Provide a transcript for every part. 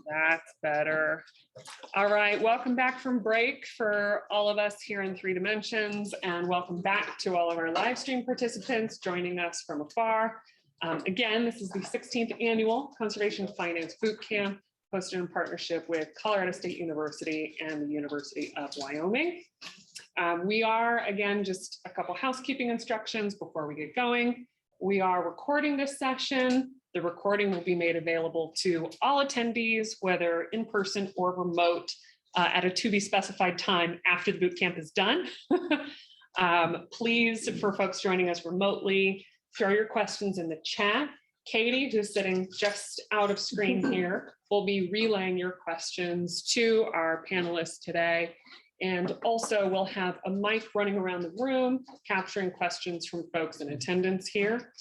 That's better. All right, welcome back from break for all of us here in 3 Dimensions, and welcome back to all of our live stream participants joining us from afar. Again, this is the 16th annual Conservation Finance Boot Camp, hosted in partnership with Colorado State University and the University of Wyoming. We are, again, just a couple housekeeping instructions before we get going. We are recording this session. The recording will be made available to all attendees, whether in person or remote, at a to be specified time after the boot camp is done. Please, for folks joining us remotely, throw your questions in the chat. Katie, who's sitting just out of screen here, will be relaying your questions to our panelists today. And also we'll have a mic running around the room, capturing questions from folks in attendance here.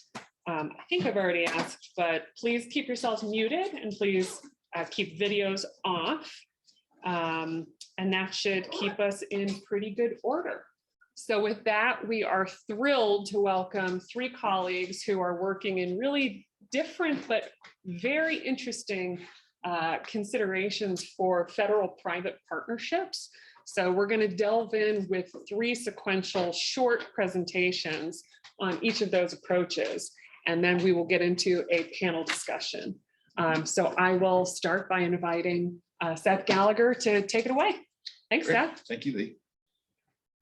I think I've already asked, but please keep yourselves muted and please keep videos off. And that should keep us in pretty good order. So with that, we are thrilled to welcome 3 colleagues who are working in really different but very interesting considerations for federal-private partnerships. So we're going to delve in with 3 sequential short presentations on each of those approaches. And then we will get into a panel discussion. So I will start by inviting Seth Gallagher to take it away. Thanks, Great. Seth. Thank you, Lee.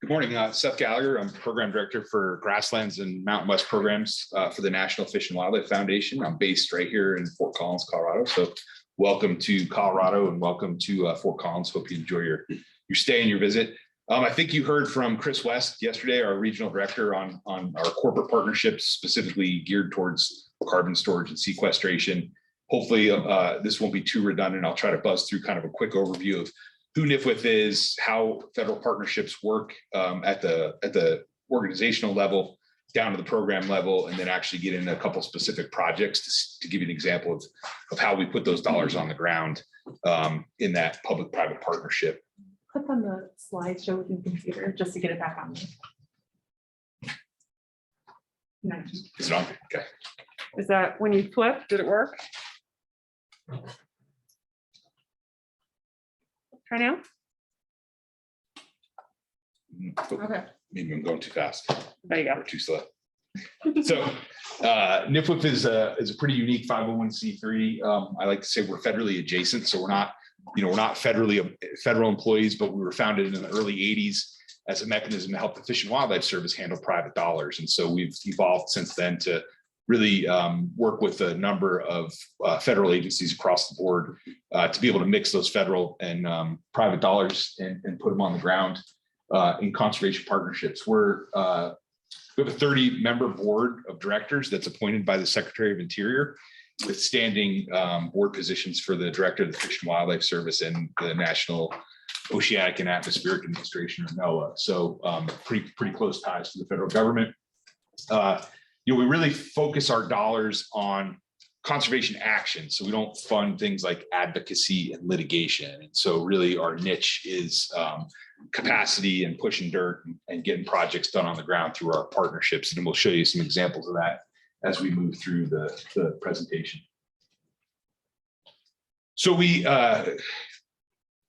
Good morning, Seth Gallagher. I'm Program Director for Grasslands and Mountain West Programs for the National Fish and Wildlife Foundation. I'm based right here in Fort Collins, Colorado. So welcome to Colorado and welcome to Fort Collins. Hope you enjoy your stay and your visit. I think you heard from Chris West yesterday, our regional director, on our corporate partnerships, specifically geared towards carbon storage and sequestration. Hopefully this won't be too redundant. I'll try to buzz through kind of a quick overview of who NFWF is, how federal partnerships work at the organizational level, down to the program level, and then actually get into a couple specific projects to give you an example of how we put those dollars on the ground in that public-private partnership. Click on the slideshow with your computer just to get it back on. Is it on? Okay. Is that when you flip, did it work? Try now. Okay. Maybe I'm going too fast. There you go. Or too slow. So NFWF is a pretty unique 501c3. I like to say we're federally adjacent, so we're not federal employees, but we were founded in the early 80s as a mechanism to help the Fish and Wildlife Service handle private dollars. And so we've evolved since then to really work with a number of federal agencies across the board to be able to mix those federal and private dollars and put them on the ground in conservation partnerships. We have a 30-member board of directors that's appointed by the Secretary of Interior, with standing board positions for the Director of the Fish and Wildlife Service and the National Oceanic and Atmospheric Administration, or NOAA. So pretty close ties to the federal government. We really focus our dollars on conservation action. So we don't fund things like advocacy and litigation. And so really our niche is capacity and pushing dirt and getting projects done on the ground through our partnerships. And we'll show you some examples of that as we move through the presentation. So we have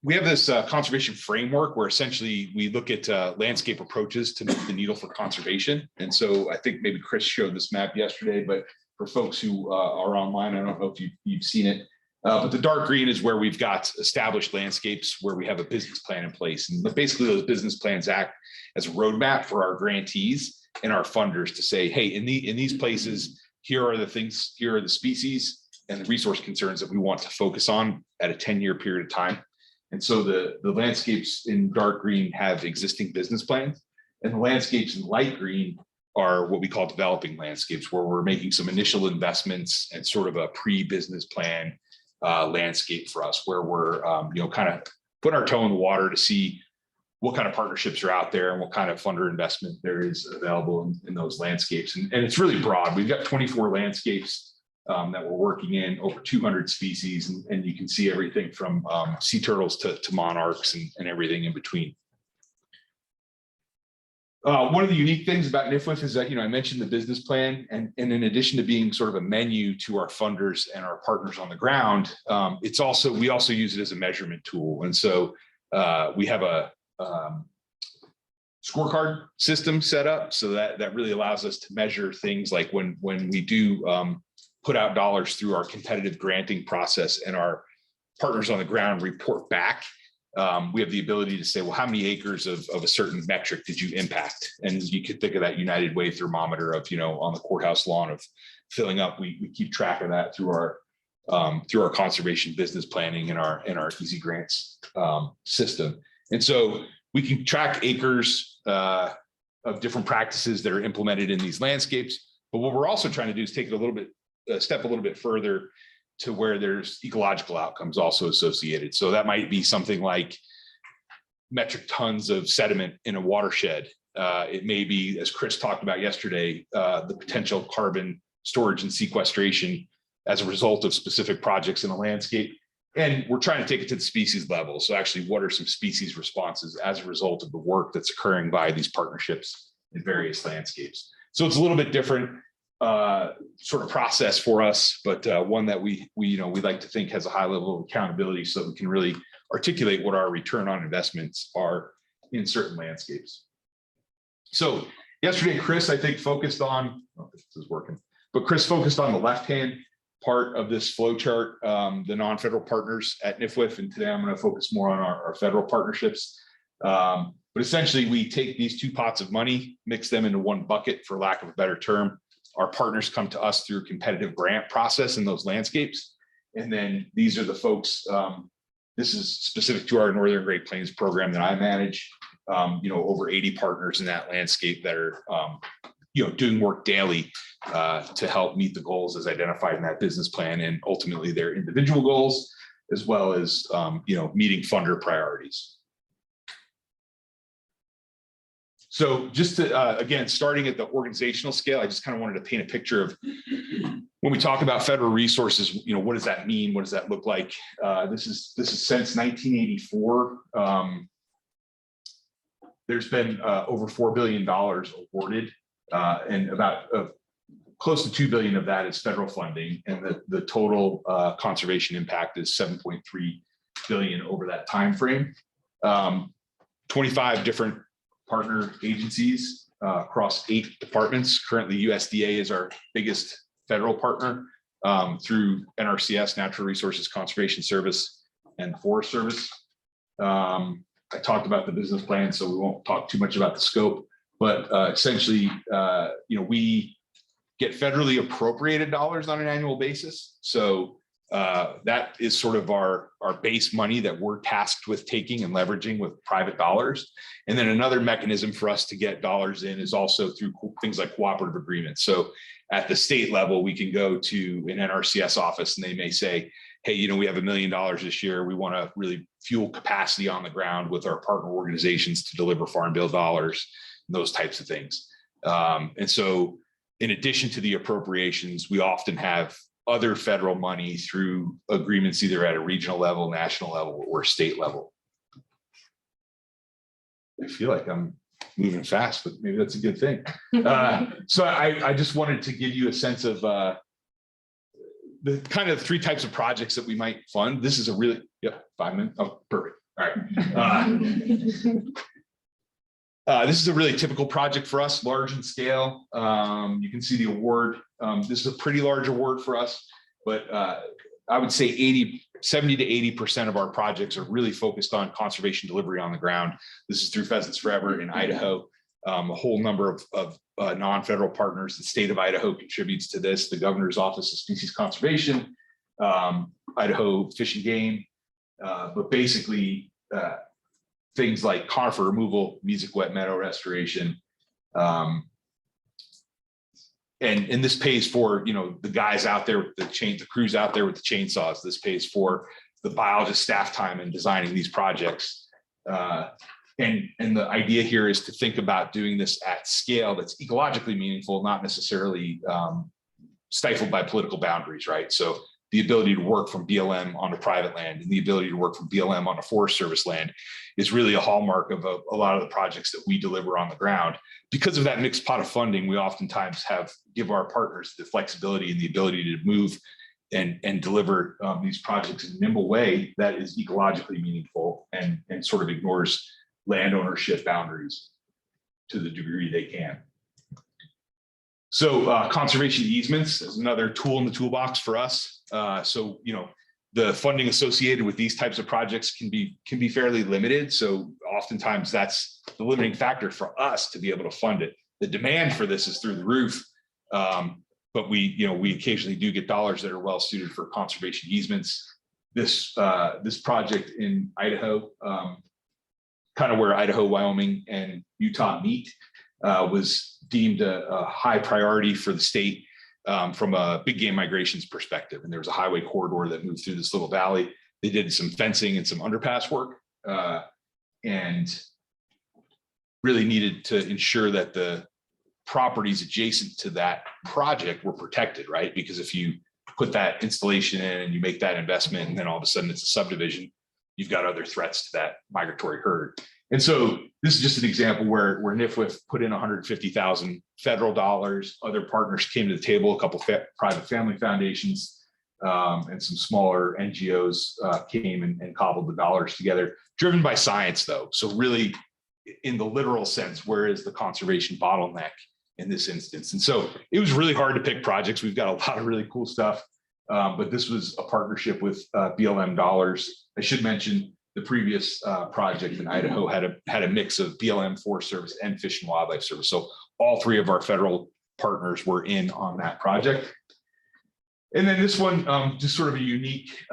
this conservation framework where essentially we look at landscape approaches to move the needle for conservation. And so I think maybe Chris showed this map yesterday, but for folks who are online, I don't know if you've seen it, but the dark green is where we've got established landscapes where we have a business plan in place. And basically those business plans act as a roadmap for our grantees and our funders to say, hey, in these places, here are the things, here are the species and the resource concerns that we want to focus on at a 10-year period of time. And so the landscapes in dark green have existing business plans, and the landscapes in light green are what we call developing landscapes, where we're making some initial investments and sort of a pre-business plan landscape for us, where we're kind of putting our toe in the water to see what kind of partnerships are out there and what kind of funder investment there is available in those landscapes. And it's really broad. We've got 24 landscapes that we're working in, over 200 species, and you can see everything from sea turtles to monarchs and everything in between. One of the unique things about NFWF is that, I mentioned the business plan, and in addition to being sort of a menu to our funders and our partners on the ground, we also use it as a measurement tool. And so we have a scorecard system set up so that really allows us to measure things like when we do put out dollars through our competitive granting process and our partners on the ground report back. We have the ability to say, well, how many acres of a certain metric did you impact? And you could think of that United Way thermometer of, on the courthouse lawn of filling up. We keep track of that through our conservation business planning and our Easy Grants system. And so we can track acres of different practices that are implemented in these landscapes. But what we're also trying to do is take it a step a little bit further to where there's ecological outcomes also associated. So that might be something like metric tons of sediment in a watershed. It may be, as Chris talked about yesterday, the potential carbon storage and sequestration as a result of specific projects in a landscape. And we're trying to take it to the species level. So actually, what are some species responses as a result of the work that's occurring by these partnerships in various landscapes? So it's a little bit different sort of process for us, but one that we like to think has a high level of accountability so that we can really articulate what our return on investments are in certain landscapes. So yesterday, Chris, I think, focused on, oh, this is working, but Chris focused on the left-hand part of this flow chart, the non-federal partners at NFWF, and today I'm going to focus more on our federal partnerships. But essentially, we take these two pots of money, mix them into one bucket, for lack of a better term. Our partners come to us through a competitive grant process in those landscapes. And then these are the folks, this is specific to our Northern Great Plains program that I manage, over 80 partners in that landscape that are, doing work daily to help meet the goals as identified in that business plan, and ultimately their individual goals, as well as, meeting funder priorities. So just to, again, starting at the organizational scale, I just kind of wanted to paint a picture of when we talk about federal resources, what does that mean? What does that look like? This is since 1984. There's been over $4 billion awarded, and about close to $2 billion of that is federal funding. And the total conservation impact is $7.3 billion over that time frame. 25 different partner agencies across 8 departments. Currently, USDA is our biggest federal partner through NRCS, Natural Resources Conservation Service, and Forest Service. I talked about the business plan, so we won't talk too much about the scope, but essentially, we get federally appropriated dollars on an annual basis. So that is sort of our base money that we're tasked with taking and leveraging with private dollars. And then another mechanism for us to get dollars in is also through things like cooperative agreements. So at the state level, we can go to an NRCS office and they may say, hey, we have $1 million this year. We want to really fuel capacity on the ground with our partner organizations to deliver farm bill dollars, and those types of things. And so in addition to the appropriations, we often have other federal money through agreements either at a regional level, national level, or state level. I feel like I'm moving fast, but maybe that's a good thing. So I just wanted to give you a sense of the kind of 3 types of projects that we might fund. This is a really, 5 minutes. Oh, perfect. All right. This is a really typical project for us, large in scale. You can see the award. This is a pretty large award for us, but I would say 70 to 80% of our projects are really focused on conservation delivery on the ground. This is through Pheasants Forever in Idaho. A whole number of non-federal partners. The state of Idaho contributes to this. The Governor's Office of Species Conservation, Idaho Fish and Game, but basically things like conifer removal, music wet meadow restoration. And this pays for, the guys out there with the crews out there with the chainsaws. This pays for the biologist staff time in designing these projects. And the idea here is to think about doing this at scale that's ecologically meaningful, not necessarily stifled by political boundaries, right? So the ability to work from BLM onto private land and the ability to work from BLM onto Forest Service land is really a hallmark of a lot of the projects that we deliver on the ground. Because of that mixed pot of funding, we oftentimes give our partners the flexibility and the ability to move and deliver these projects in a nimble way that is ecologically meaningful and sort of ignores land ownership boundaries to the degree they can. So conservation easements is another tool in the toolbox for us. So, the funding associated with these types of projects can be fairly limited. So oftentimes that's the limiting factor for us to be able to fund it. The demand for this is through the roof. But we occasionally do get dollars that are well suited for conservation easements. This project in Idaho, kind of where Idaho, Wyoming, and Utah meet, was deemed a high priority for the state from a big game migrations perspective. And there was a highway corridor that moved through this little valley. They did some fencing and some underpass work and really needed to ensure that the properties adjacent to that project were protected, right? Because if you put that installation in and you make that investment and then all of a sudden it's a subdivision, you've got other threats to that migratory herd. And so this is just an example where NFWF put in 150,000 federal dollars. Other partners came to the table, a couple private family foundations and some smaller NGOs came and cobbled the dollars together, driven by science though. So really in the literal sense, where is the conservation bottleneck in this instance? And so it was really hard to pick projects. We've got a lot of really cool stuff, but this was a partnership with BLM dollars. I should mention the previous project in Idaho had a mix of BLM, Forest Service, and Fish and Wildlife Service. So all three of our federal partners were in on that project. And then this one, just sort of a unique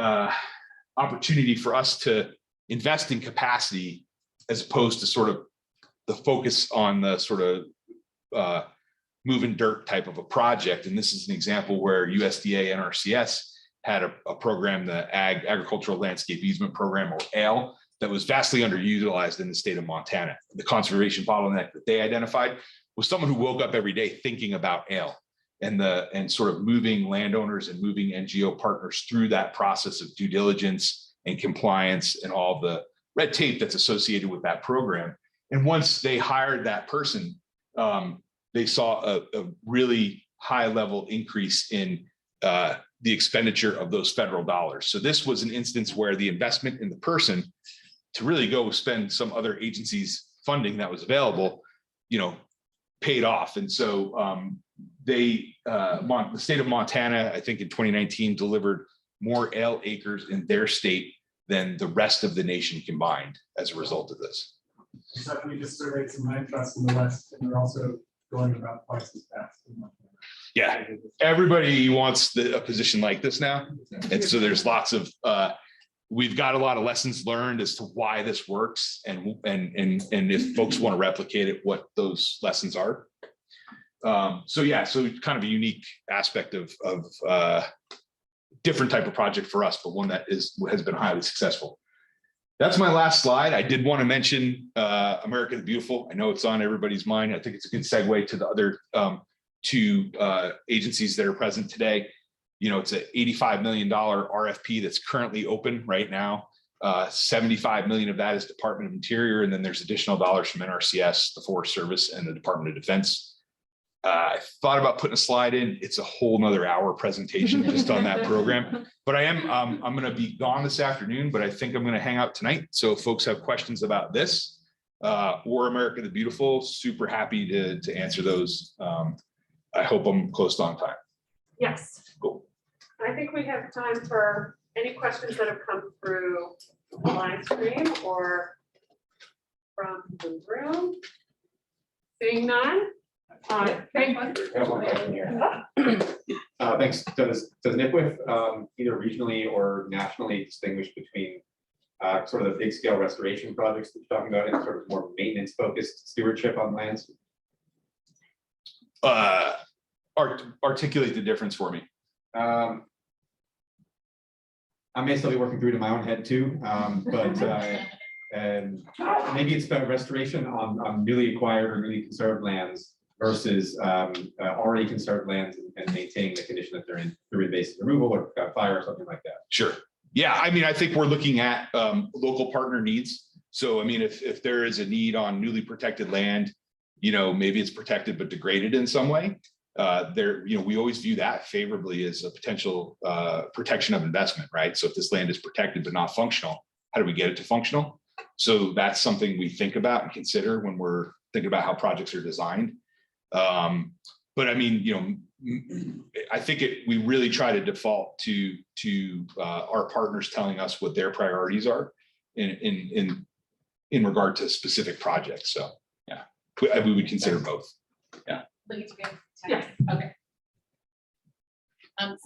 opportunity for us to invest in capacity as opposed to sort of the focus on the sort of moving dirt type of a project. And this is an example where USDA NRCS had a program, the Agricultural Landscape Easement Program, or ALE, that was vastly underutilized in the state of Montana. The conservation bottleneck that they identified was someone who woke up every day thinking about ALE and sort of moving landowners and moving NGO partners through that process of due diligence and compliance and all the red tape that's associated with that program. And once they hired that person, they saw a really high level increase in the expenditure of those federal dollars. So this was an instance where the investment in the person to really go spend some other agency's funding that was available, paid off. And so the state of Montana, I think in 2019, delivered more ALE acres in their state than the rest of the nation combined as a result of this. So we just surveyed some land trusts in the West, and they're also going about twice as fast. Yeah, everybody wants a position like this now. And so there's lots of, we've got a lot of lessons learned as to why this works and if folks want to replicate it, what those lessons are. So kind of a unique aspect of different type of project for us, but one that has been highly successful. That's my last slide. I did want to mention America the Beautiful. I know it's on everybody's mind. I think it's a good segue to the other two agencies that are present today. It's an $85 million RFP that's currently open right now. 75 million of that is Department of Interior, and then there's additional dollars from NRCS, the Forest Service, and the Department of Defense. I thought about putting a slide in. It's a whole nother hour presentation just on that program. But I'm going to be gone this afternoon, but I think I'm going to hang out tonight. So if folks have questions about this or America the Beautiful, super happy to answer those. I hope I'm close on time. Yes. Cool. I think we have time for any questions that have come through the live stream or from the room. Seeing none. Thanks. Does NFWF either regionally or nationally distinguish between sort of the big scale restoration projects that you're talking about and sort of more maintenance focused stewardship on lands? Articulate the difference for me. I may still be working through it in my own head too, but maybe it's about restoration on newly acquired or newly conserved lands versus already conserved lands and maintaining the condition that they're in through invasive removal or got fire or something like that? Sure. Yeah, I mean, I think we're looking at local partner needs. So, I mean, if there is a need on newly protected land, maybe it's protected but degraded in some way. We always view that favorably as a potential protection of investment, right? So if this land is protected but not functional, how do we get it to functional? So that's something we think about and consider when we're thinking about how projects are designed. But I mean, I think we really try to default to our partners telling us what their priorities are in regard to specific projects. So yeah, we would consider both. Yeah. Yeah. Okay.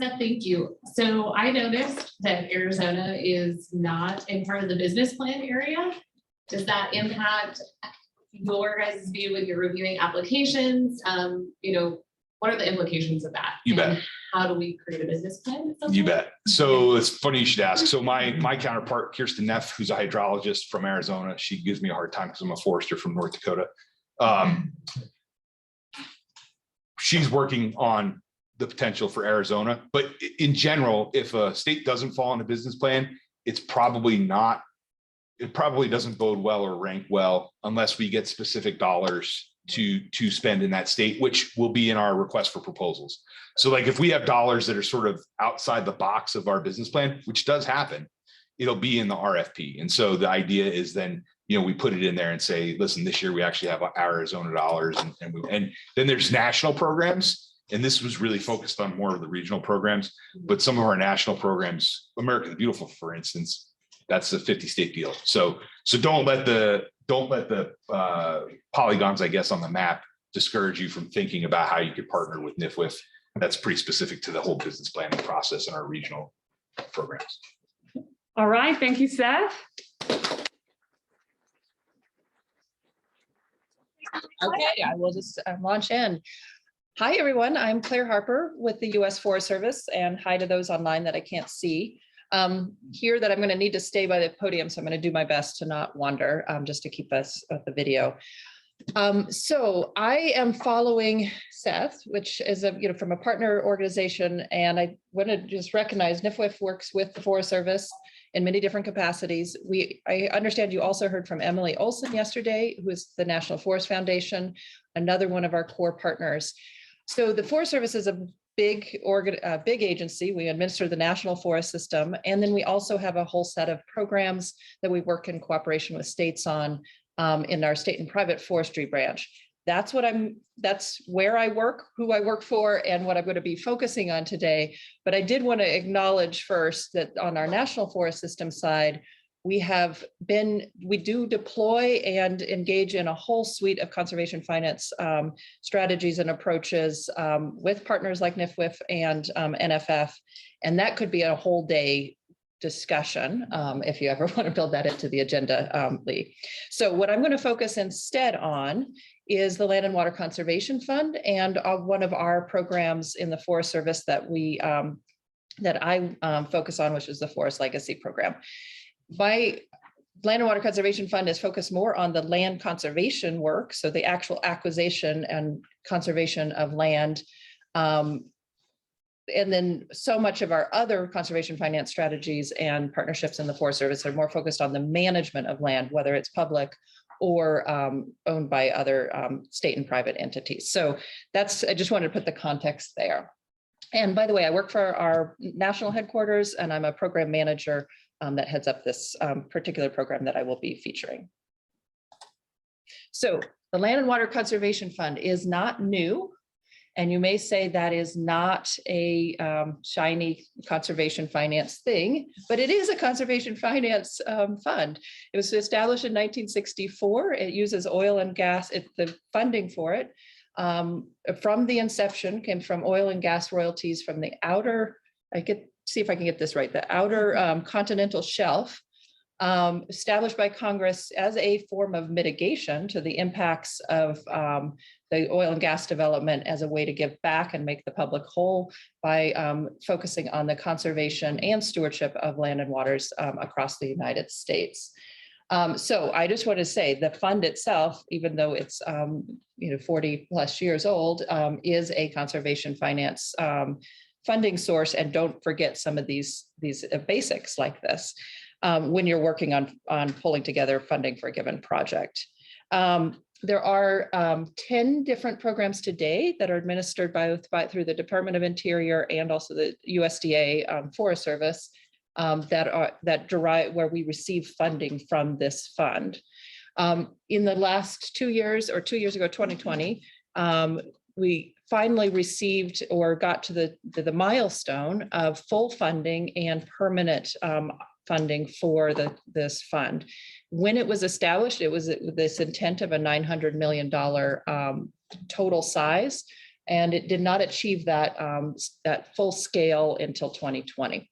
Seth, thank you. So I noticed that Arizona is not in part of the business plan area. Does that impact your guys' view when you're reviewing applications? What are the implications of that? You bet. And how do we create a business plan? You bet. So it's funny you should ask. So my counterpart, Kristin, who's a hydrologist from Arizona, she gives me a hard time because I'm a forester from North Dakota. She's working on the potential for Arizona, but in general, if a state doesn't fall in the business plan, it probably doesn't bode well or rank well unless we get specific dollars to spend in that state, which will be in our request for proposals. So like if we have dollars that are sort of outside the box of our business plan, which does happen, it'll be in the RFP. And so the idea is then, we put it in there and say, listen, this year we actually have Arizona dollars, and then there's national programs. And this was really focused on more of the regional programs, but some of our national programs, America the Beautiful, for instance, that's a 50-state deal. So don't let the polygons, I guess, on the map discourage you from thinking about how you could partner with NFWF. That's pretty specific to the whole business planning process in our regional programs. All right, thank you, Seth. Okay, I will just launch in. Hi, everyone. I'm Claire Harper with the U.S. Forest Service, and hi to those online that I can't see. Here that I'm going to need to stay by the podium, so I'm going to do my best to not wander, just to keep us at the video. So I am following Seth, which is from a partner organization, and I want to just recognize NFWF works with the Forest Service in many different capacities. I understand you also heard from Emily Olson yesterday, who is the National Forest Foundation, another one of our core partners. So the Forest Service is a big agency. We administer the National Forest System, and then we also have a whole set of programs that we work in cooperation with states on in our state and private forestry branch. That's where I work, who I work for, and what I'm going to be focusing on today. But I did want to acknowledge first that on our National Forest System side, we do deploy and engage in a whole suite of conservation finance strategies and approaches with partners like NFWF and NFF. And that could be a whole day discussion if you ever want to build that into the agenda, Lee. So what I'm going to focus instead on is the Land and Water Conservation Fund and one of our programs in the Forest Service that I focus on, which is the Forest Legacy Program. My Land and Water Conservation Fund is focused more on the land conservation work, so the actual acquisition and conservation of land. And then so much of our other conservation finance strategies and partnerships in the Forest Service are more focused on the management of land, whether it's public or owned by other state and private entities. So I just wanted to put the context there. And by the way, I work for our national headquarters, and I'm a program manager that heads up this particular program that I will be featuring. So the Land and Water Conservation Fund is not new. And you may say that is not a shiny conservation finance thing, but it is a conservation finance fund. It was established in 1964. It uses oil and gas. The funding for it from the inception came from oil and gas royalties from the outer, see if I can get this right, the outer continental shelf, established by Congress as a form of mitigation to the impacts of the oil and gas development as a way to give back and make the public whole by focusing on the conservation and stewardship of land and waters across the United States. So I just want to say the fund itself, even though it's 40 plus years old, is a conservation finance funding source. And don't forget some of these basics like this when you're working on pulling together funding for a given project. There are 10 different programs today that are administered through the Department of Interior and also the USDA Forest Service that derive where we receive funding from this fund. In the last 2 years, or 2 years ago, 2020, we finally received or got to the milestone of full funding and permanent funding for this fund. When it was established, it was this intent of a $900 million total size, and it did not achieve that full scale until 2020.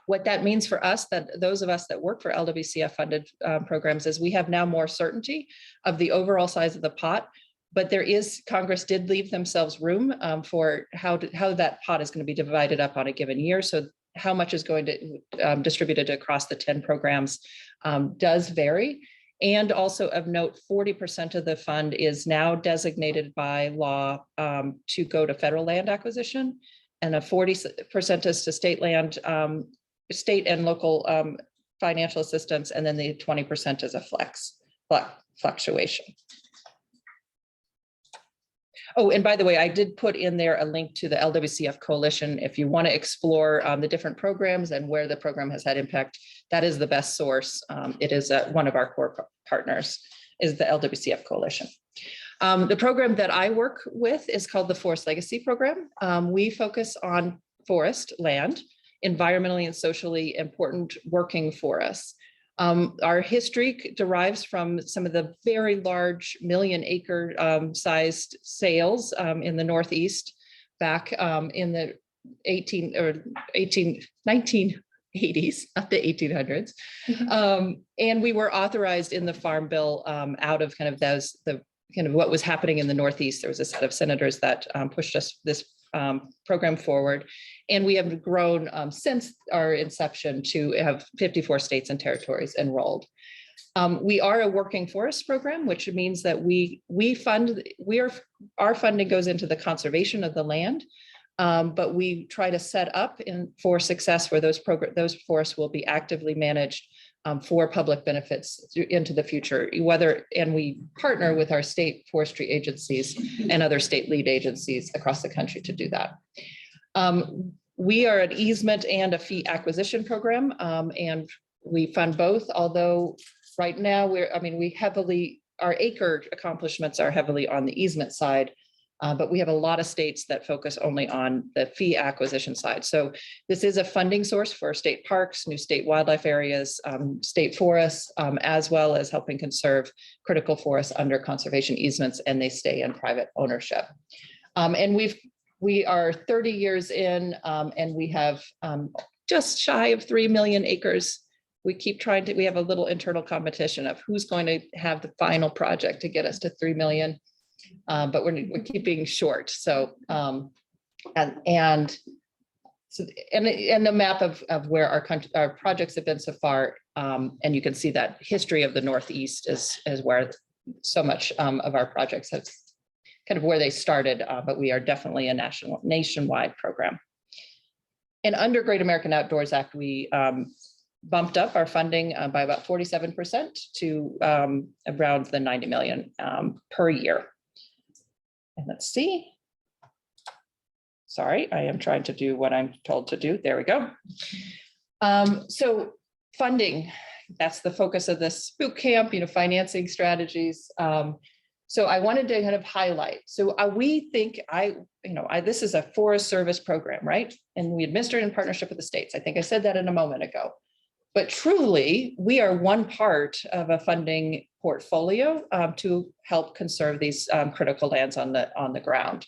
What that means for us, that those of us that work for LWCF funded programs, is we have now more certainty of the overall size of the pot. But Congress did leave themselves room for how that pot is going to be divided up on a given year. So how much is going to distributed across the 10 programs does vary. And also of note, 40% of the fund is now designated by law to go to federal land acquisition, and a 40% is to state land, state and local financial assistance, and then the 20% is a fluctuation. Oh, and by the way, I did put in there a link to the LWCF Coalition. If you want to explore the different programs and where the program has had impact, that is the best source. It is one of our core partners, is the LWCF Coalition. The program that I work with is called the Forest Legacy Program. We focus on forest land, environmentally and socially important working forests. Our history derives from some of the very large million-acre sized sales in the Northeast back in the 1980s, not the 1800s. And we were authorized in the Farm Bill out of kind of what was happening in the Northeast. There was a set of senators that pushed this program forward. And we have grown since our inception to have 54 states and territories enrolled. We are a working forest program, which means that our funding goes into the conservation of the land, but we try to set up for success where those forests will be actively managed for public benefits into the future, and we partner with our state forestry agencies and other state lead agencies across the country to do that. We are an easement and a fee acquisition program, and we fund both, although right now our acre accomplishments are heavily on the easement side, but we have a lot of states that focus only on the fee acquisition side. So this is a funding source for state parks, new state wildlife areas, state forests, as well as helping conserve critical forests under conservation easements, and they stay in private ownership. And we are 30 years in, and we have just shy of 3 million acres. We keep we have a little internal competition of who's going to have the final project to get us to 3 million. But we're keeping short. So, and the map of where our projects have been so far, and you can see that history of the Northeast is where so much of our projects have kind of where they started, but we are definitely a nationwide program. And under Great American Outdoors Act, we bumped up our funding by about 47% to around the 90 million per year. And let's see. Sorry, I am trying to do what I'm told to do. There we go. So funding, that's the focus of this boot camp, financing strategies. So I wanted to kind of highlight. So we think this is a Forest Service program, right? And we administer it in partnership with the states. I think I said that in a moment ago. But truly, we are one part of a funding portfolio to help conserve these critical lands on the ground.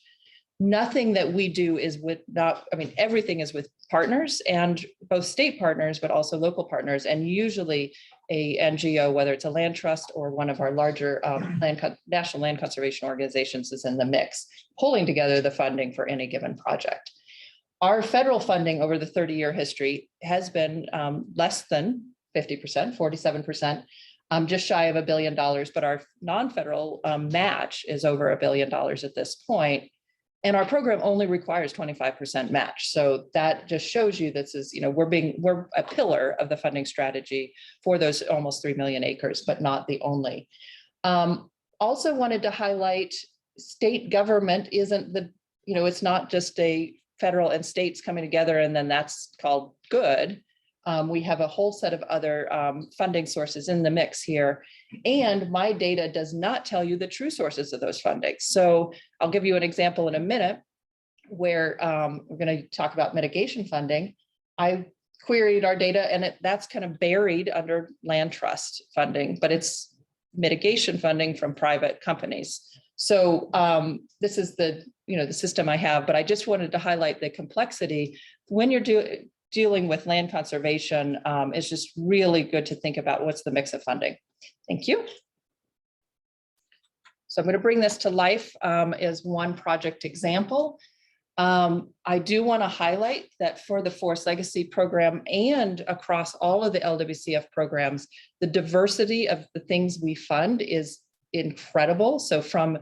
Nothing that we do is everything is with partners, and both state partners, but also local partners, and usually a NGO, whether it's a land trust or one of our larger national land conservation organizations, is in the mix, pulling together the funding for any given project. Our federal funding over the 30-year history has been less than 50%, 47%. just shy of $1 billion, but our non-federal match is over $1 billion at this point. And our program only requires 25% match. So that just shows you this is, we're a pillar of the funding strategy for those almost 3 million acres, but not the only. Also wanted to highlight state government isn't it's not just a federal and states coming together and then that's called good. We have a whole set of other funding sources in the mix here. And my data does not tell you the true sources of those fundings. So I'll give you an example in a minute where we're going to talk about mitigation funding. I queried our data and that's kind of buried under land trust funding, but it's mitigation funding from private companies. So this is the system I have, but I just wanted to highlight the complexity when you're dealing with land conservation. It's just really good to think about what's the mix of funding. Thank you. So I'm going to bring this to life as one project example. I do want to highlight that for the Forest Legacy program and across all of the LWCF programs, the diversity of the things we fund is incredible. So from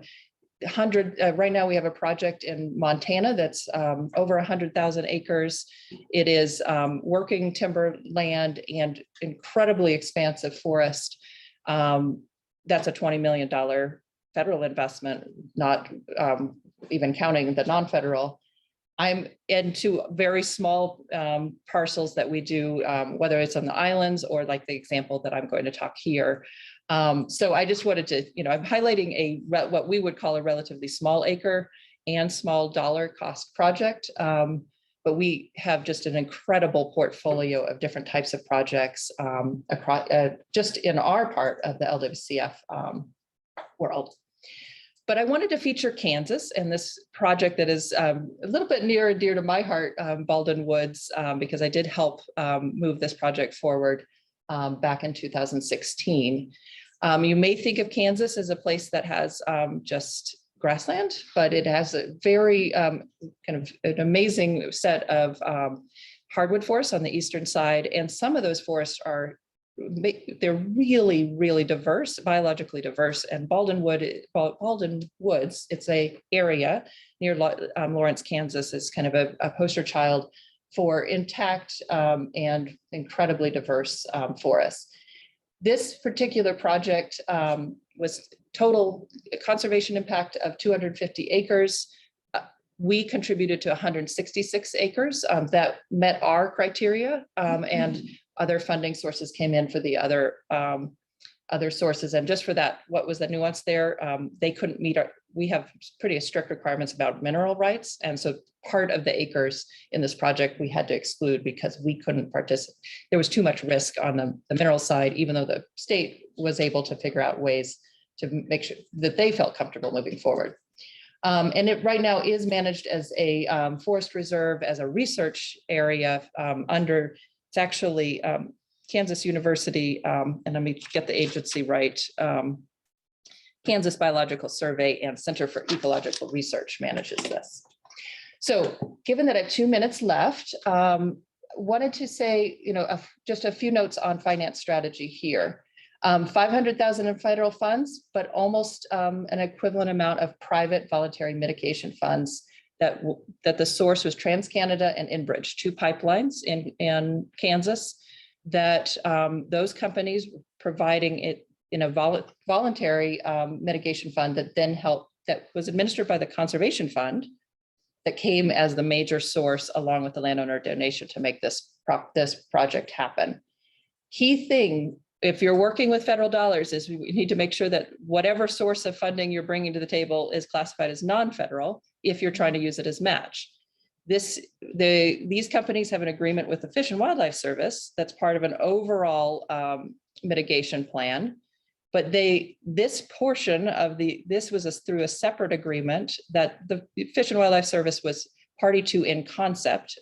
100, right now we have a project in Montana that's over 100,000 acres. It is working timber land and incredibly expansive forest. That's a $20 million federal investment, not even counting the non-federal. I'm into very small parcels that we do, whether it's on the islands or like the example that I'm going to talk here. So I just wanted to, I'm highlighting what we would call a relatively small acre and small dollar cost project. But we have just an incredible portfolio of different types of projects across just in our part of the LWCF world. But I wanted to feature Kansas and this project that is a little bit near and dear to my heart, Baldwin Woods, because I did help move this project forward back in 2016. You may think of Kansas as a place that has just grassland, but it has a very kind of an amazing set of hardwood forests on the eastern side. And some of those forests they're really, really diverse, biologically diverse. And Baldwin Woods, it's a area near Lawrence, Kansas, is kind of a poster child for intact and incredibly diverse forests. This particular project was total conservation impact of 250 acres. We contributed to 166 acres that met our criteria, and other funding sources came in for the other sources. And just for that, what was the nuance there? They couldn't meet we have pretty strict requirements about mineral rights. And so part of the acres in this project we had to exclude because we couldn't participate. There was too much risk on the mineral side, even though the state was able to figure out ways to make sure that they felt comfortable moving forward. And it right now is managed as a forest reserve, as a research area it's actually Kansas University, and let me get the agency right, Kansas Biological Survey and Center for Ecological Research manages this. So given that I have 2 minutes left, wanted to say, just a few notes on finance strategy here. 500,000 in federal funds, but almost an equivalent amount of private voluntary mitigation funds that the source was TransCanada and Enbridge, 2 pipelines in Kansas that those companies providing it in a voluntary mitigation fund that was administered by the Conservation Fund that came as the major source along with the landowner donation to make this project happen. Key thing, if you're working with federal dollars, is we need to make sure that whatever source of funding you're bringing to the table is classified as non-federal if you're trying to use it as match. These companies have an agreement with the Fish and Wildlife Service that's part of an overall mitigation plan. But this portion of this was through a separate agreement that the Fish and Wildlife Service was party to in concept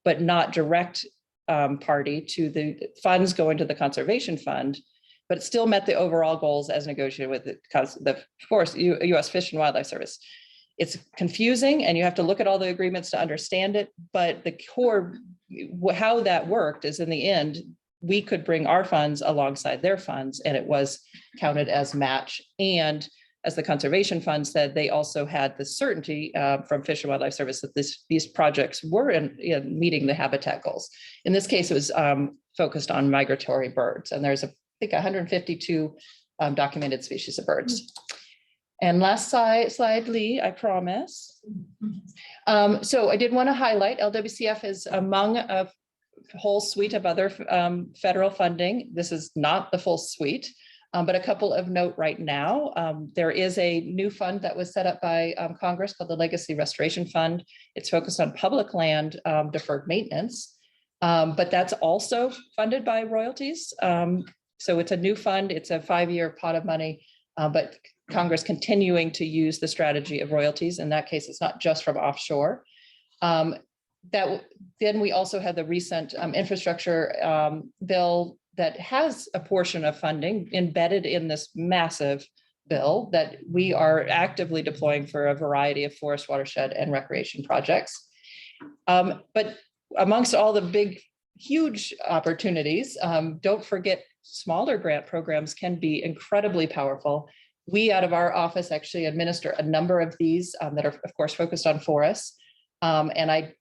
but not direct party to the funds going to the Conservation Fund, but it still met the overall goals as negotiated with the U.S. Fish and Wildlife Service. It's confusing and you have to look at all the agreements to understand it, but the core, how that worked is in the end, we could bring our funds alongside their funds, and it was counted as match. And as the Conservation Fund said, they also had the certainty from Fish and Wildlife Service that these projects were in meeting the habitat goals. In this case, it was focused on migratory birds, and there's, I think, 152 documented species of birds. And last slide, Lee, I promise. So I did want to highlight LWCF is among a whole suite of other federal funding. This is not the full suite. But a couple of note right now, there is a new fund that was set up by Congress called the Legacy Restoration Fund. It's focused on public land deferred maintenance, but that's also funded by royalties. So it's a new fund. It's a 5-year pot of money, but Congress continuing to use the strategy of royalties. In that case, it's not just from offshore. Then we also had the recent infrastructure bill that has a portion of funding embedded in this massive bill that we are actively deploying for a variety of forest, watershed, and recreation projects. But amongst all the big, huge opportunities, don't forget smaller grant programs can be incredibly powerful. We, out of our office, actually administer a number of these that are, of course, focused on forests. And I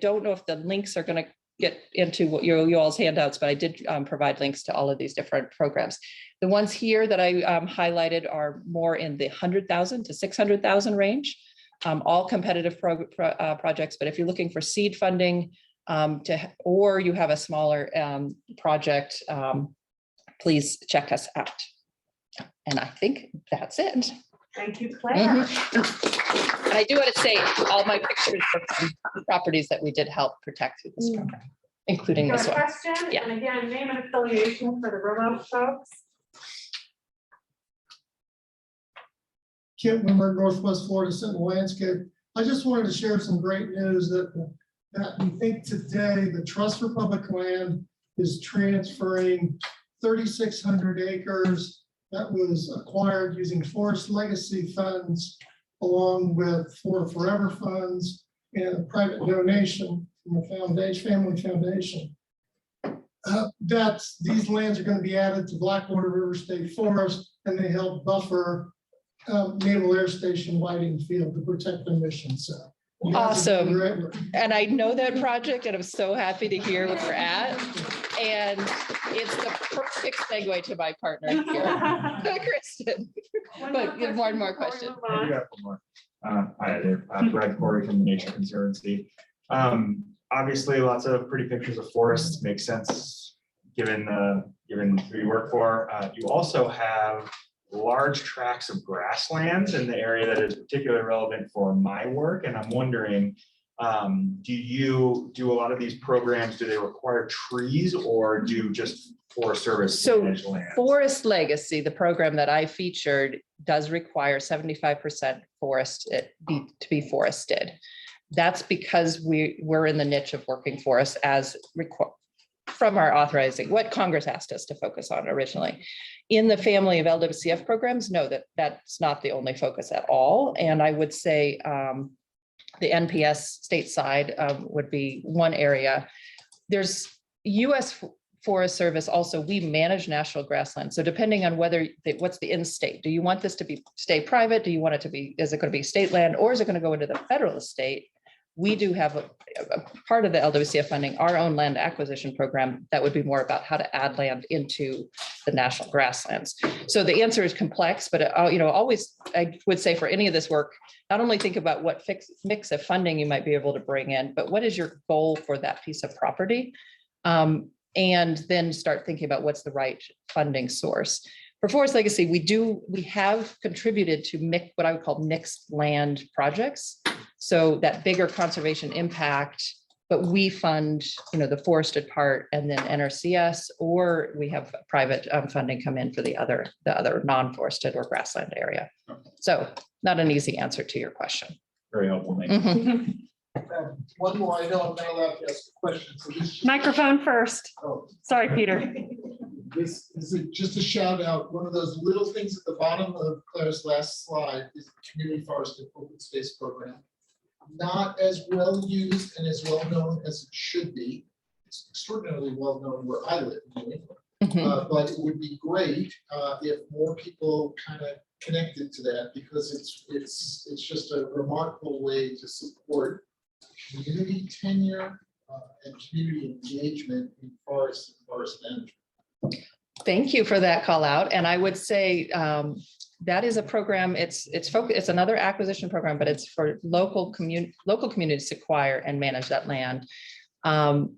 don't know if the links are going to get into what you all's handouts, but I did provide links to all of these different programs. The ones here that I highlighted are more in the 100,000 to 600,000 range, all competitive projects. But if you're looking for seed funding or you have a smaller project, please check us out. And I think that's it. Thank you, Claire. And I do want to say all my pictures for properties that we did help protect through this program, including Got this a one. question? Yeah. And again, name and affiliation for the remote folks. Kent Wimmer, Northwest Florida Sentinel Landscape. I just wanted to share some great news that we think today the Trust for Public Land is transferring 3,600 acres that was acquired using Forest Legacy funds, along with Forever funds and a private donation from a family foundation. These lands are going to be added to Blackwater River State Forest, and they help buffer Naval Air Station Whiting Field to protect their mission. So you guys are doing great work. And I know that project, and I'm so happy to hear where we're at. And it's the perfect segue to my partner here, Kristin. But you have more and more questions. I do have one more. Hi there, Brad Corey from the Nature Conservancy. Obviously, lots of pretty pictures of forests make sense given who you work for. You also have large tracts of grasslands in the area that is particularly relevant for my work, and I'm wondering, do you do a lot of these programs? Do they require trees, or do just Forest Service manage lands? Forest Legacy, the program that I featured, does require 75% forest to be forested. That's because we're in the niche of working forests as from our authorizing, what Congress asked us to focus on originally. In the family of LWCF programs, no, that's not the only focus at all. And I would say the NPS stateside would be one area. There's U.S. Forest Service also, we manage national grasslands. So depending on what's the in state, do you want this to stay private? Do you want it to be, is it going to be state land, or is it going to go into the federal estate? We do have a part of the LWCF funding, our own land acquisition program, that would be more about how to add land into the national grasslands. So the answer is complex, but always I would say for any of this work, not only think about what mix of funding you might be able to bring in, but what is your goal for that piece of property? And then start thinking about what's the right funding source. For Forest Legacy, we have contributed to what I would call mixed land projects. So that bigger conservation impact, but we fund, the forested part, and then NRCS, or we have private funding come in for the other non-forested or grassland area. So not an easy answer to your question. Very helpful, thank you. One more, I know I'm not allowed to ask a question. So this Microphone first. Oh. Sorry, Peter. This is just a shout out. One of those little things at the bottom of Claire's last slide is the Community Forested Open Space Program. Not as well used and as well known as it should be. It's extraordinarily well known where I live in New England. Mhm. But it would be great if more people kind of connected to that, because it's just a remarkable way to support community tenure and community engagement in forests and forest management. Thank you for that call out. And I would say that is a program, it's another acquisition program, but it's for local communities to acquire and manage that land. Not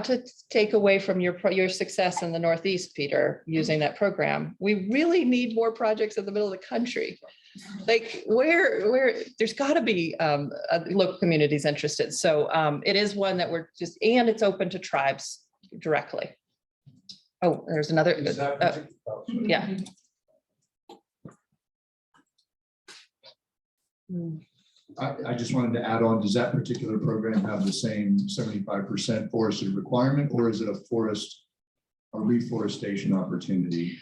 to take away from your success in the Northeast, Peter, using that program, we really need more projects in the middle of the country. Like where there's got to be local communities interested. So it is one that and it's open to tribes directly. Oh, there's another. Yeah. I just wanted to add on, does that particular program have the same 75% forested requirement, or is it a reforestation opportunity?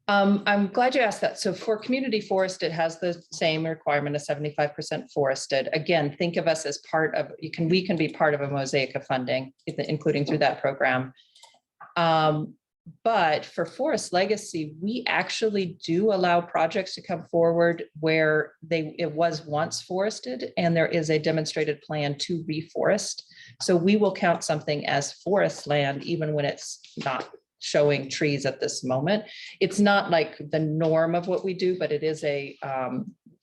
I'm glad you asked that. So for community forest, it has the same requirement of 75% forested. Again, think of us as part of, we can be part of a mosaic of funding, including through that program. But for Forest Legacy, we actually do allow projects to come forward where it was once forested and there is a demonstrated plan to reforest. So we will count something as forest land even when it's not showing trees at this moment. It's not like the norm of what we do, but it is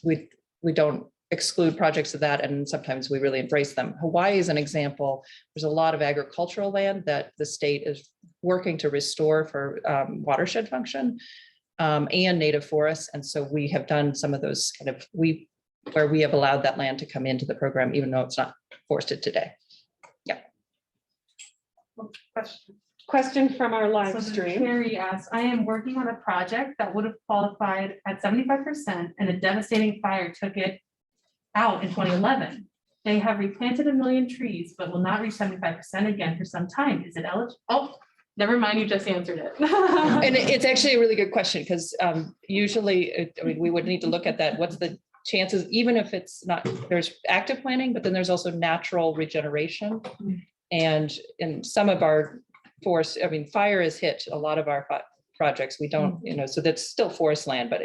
we don't exclude projects of that, and sometimes we really embrace them. Hawaii is an example. There's a lot of agricultural land that the state is working to restore for watershed function and native forests. And so we have done some of those where we have allowed that land to come into the program, even though it's not forested today. Yeah. Question from our live So stream. Carrie asks, I am working on a project that would have qualified at 75% and a devastating fire took it out in 2011. They have replanted 1 million trees, but will not reach 75% again for some time. Is it eligible? Oh, never mind, you just answered it. And it's actually a really good question, because usually, we would need to look at that. What's the chances, even if it's not, there's active planting, but then there's also natural regeneration. And in some of our forest, fire has hit a lot of our projects. We don't, so that's still forest land, but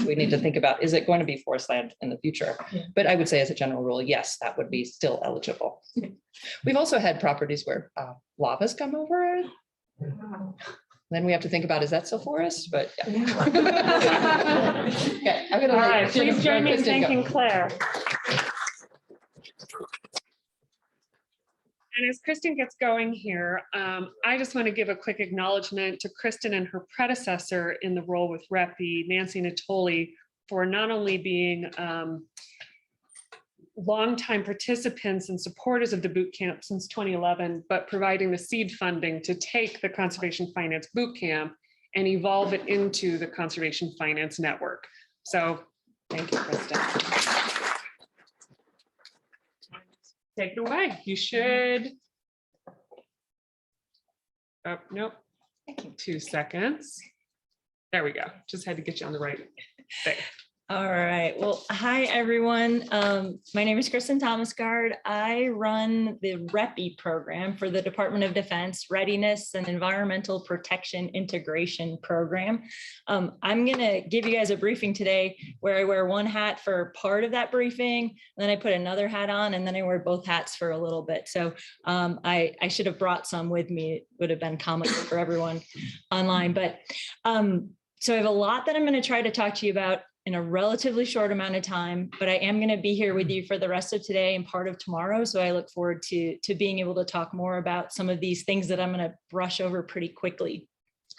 we need to think about, is it going to be forest land in the future? Yeah. But I would say as a general rule, yes, that would be still eligible. We've also had properties where lava's come over it. Then we have to think about, is that still forest? But yeah. Okay, I'm gonna All let right, please join me in Kristin go. thanking Claire. And as Kristin gets going here, I just want to give a quick acknowledgement to Kristin and her predecessor in the role with Repi, Nancy Natoli, for not only being longtime participants and supporters of the boot camp since 2011, but providing the seed funding to take the Conservation Finance Boot Camp and evolve it into the Conservation Finance Network. So thank you, Kristin. Take it away. You should. Oh, nope. 2 seconds. There we go. Just had to get you on the right thing. All right. Well, hi, everyone. My name is Kristin Thomasgard. I run the REPI program for the Department of Defense, Readiness and Environmental Protection Integration Program. I'm going to give you guys a briefing today where I wear one hat for part of that briefing, then I put another hat on, and then I wear both hats for a little bit. So I should have brought some with me. It would have been comical for everyone online. But so I have a lot that I'm going to try to talk to you about in a relatively short amount of time, but I am going to be here with you for the rest of today and part of tomorrow. So I look forward to being able to talk more about some of these things that I'm going to brush over pretty quickly.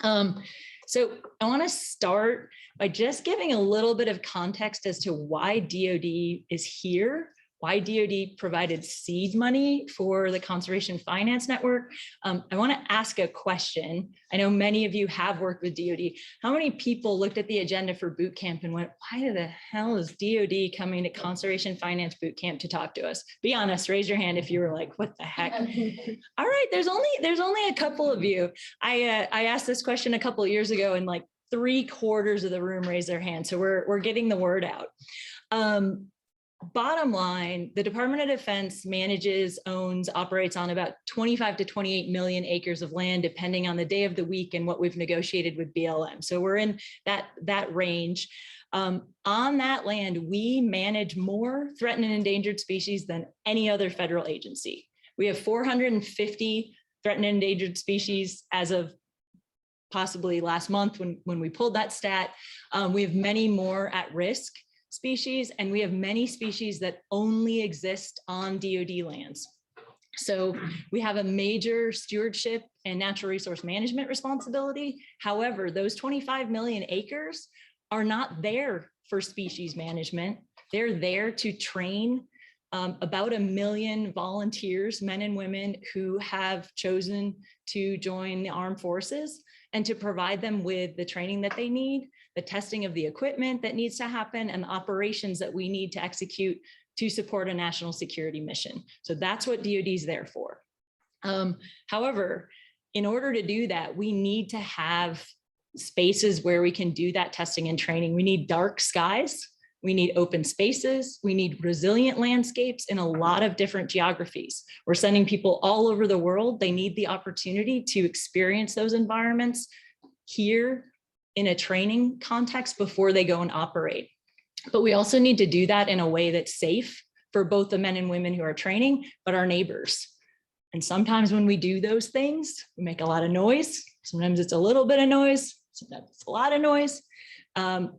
So I want to start by just giving a little bit of context as to why DoD is here, why DoD provided seed money for the Conservation Finance Network. I want to ask a question. I know many of you have worked with DoD. How many people looked at the agenda for boot camp and went, why the hell is DoD coming to Conservation Finance Boot Camp to talk to us? Be honest, raise your hand if you were like, what the heck? All right, there's only a couple of you. I asked this question a couple of years ago and like 3/4 of the room raised their hand. So we're getting the word out. bottom line, the Department of Defense manages, owns, operates on about 25 to 28 million acres of land, depending on the day of the week and what we've negotiated with BLM. So we're in that range. On that land, we manage more threatened and endangered species than any other federal agency. We have 450 threatened and endangered species as of possibly last month when we pulled that stat. We have many more at risk species, and we have many species that only exist on DoD lands. So we have a major stewardship and natural resource management responsibility. However, those 25 million acres are not there for species management. They're there to train about 1 million volunteers, men and women who have chosen to join the armed forces, and to provide them with the training that they need, the testing of the equipment that needs to happen, and the operations that we need to execute to support a national security mission. So that's what DoD is there for. However, in order to do that, we need to have spaces where we can do that testing and training. We need dark skies. We need open spaces. We need resilient landscapes in a lot of different geographies. We're sending people all over the world. They need the opportunity to experience those environments here in a training context before they go and operate. But we also need to do that in a way that's safe for both the men and women who are training, but our neighbors. And sometimes when we do those things, we make a lot of noise. Sometimes it's a little bit of noise. Sometimes it's a lot of noise.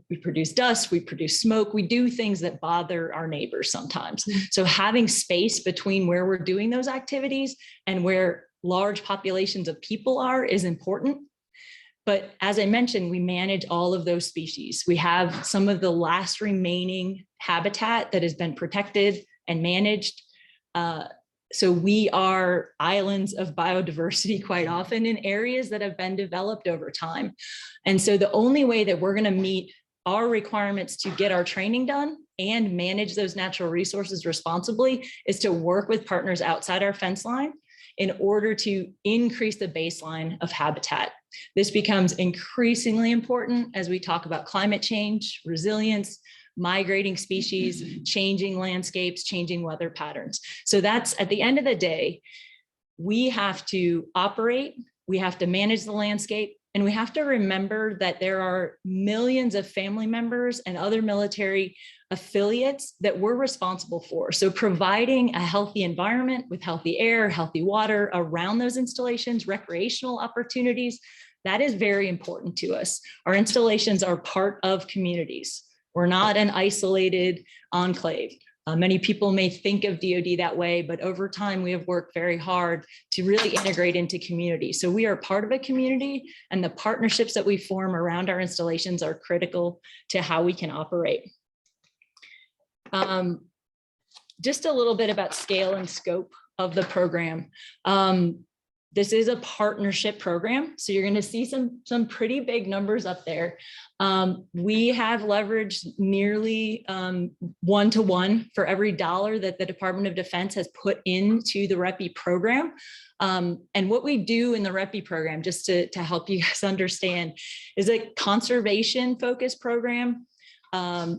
We produce dust, we produce smoke, we do things that bother our neighbors sometimes. So having space between where we're doing those activities and where large populations of people are is important. But as I mentioned, we manage all of those species. We have some of the last remaining habitat that has been protected and managed. So we are islands of biodiversity quite often in areas that have been developed over time. And so the only way that we're going to meet our requirements to get our training done and manage those natural resources responsibly is to work with partners outside our fence line in order to increase the baseline of habitat. This becomes increasingly important as we talk about climate change, resilience, migrating species, changing landscapes, changing weather patterns. So that's, at the end of the day, we have to operate, we have to manage the landscape, and we have to remember that there are millions of family members and other military affiliates that we're responsible for. So providing a healthy environment with healthy air, healthy water around those installations, recreational opportunities, that is very important to us. Our installations are part of communities. We're not an isolated enclave. Many people may think of DoD that way, but over time we have worked very hard to really integrate into community. So we are part of a community, and the partnerships that we form around our installations are critical to how we can operate. Just a little bit about scale and scope of the program. This is a partnership program, so you're going to see some pretty big numbers up there. We have leveraged nearly 1-to-1 for every dollar that the Department of Defense has put into the REPI program. And what we do in the REPI program, just to help you guys understand, is a conservation-focused program.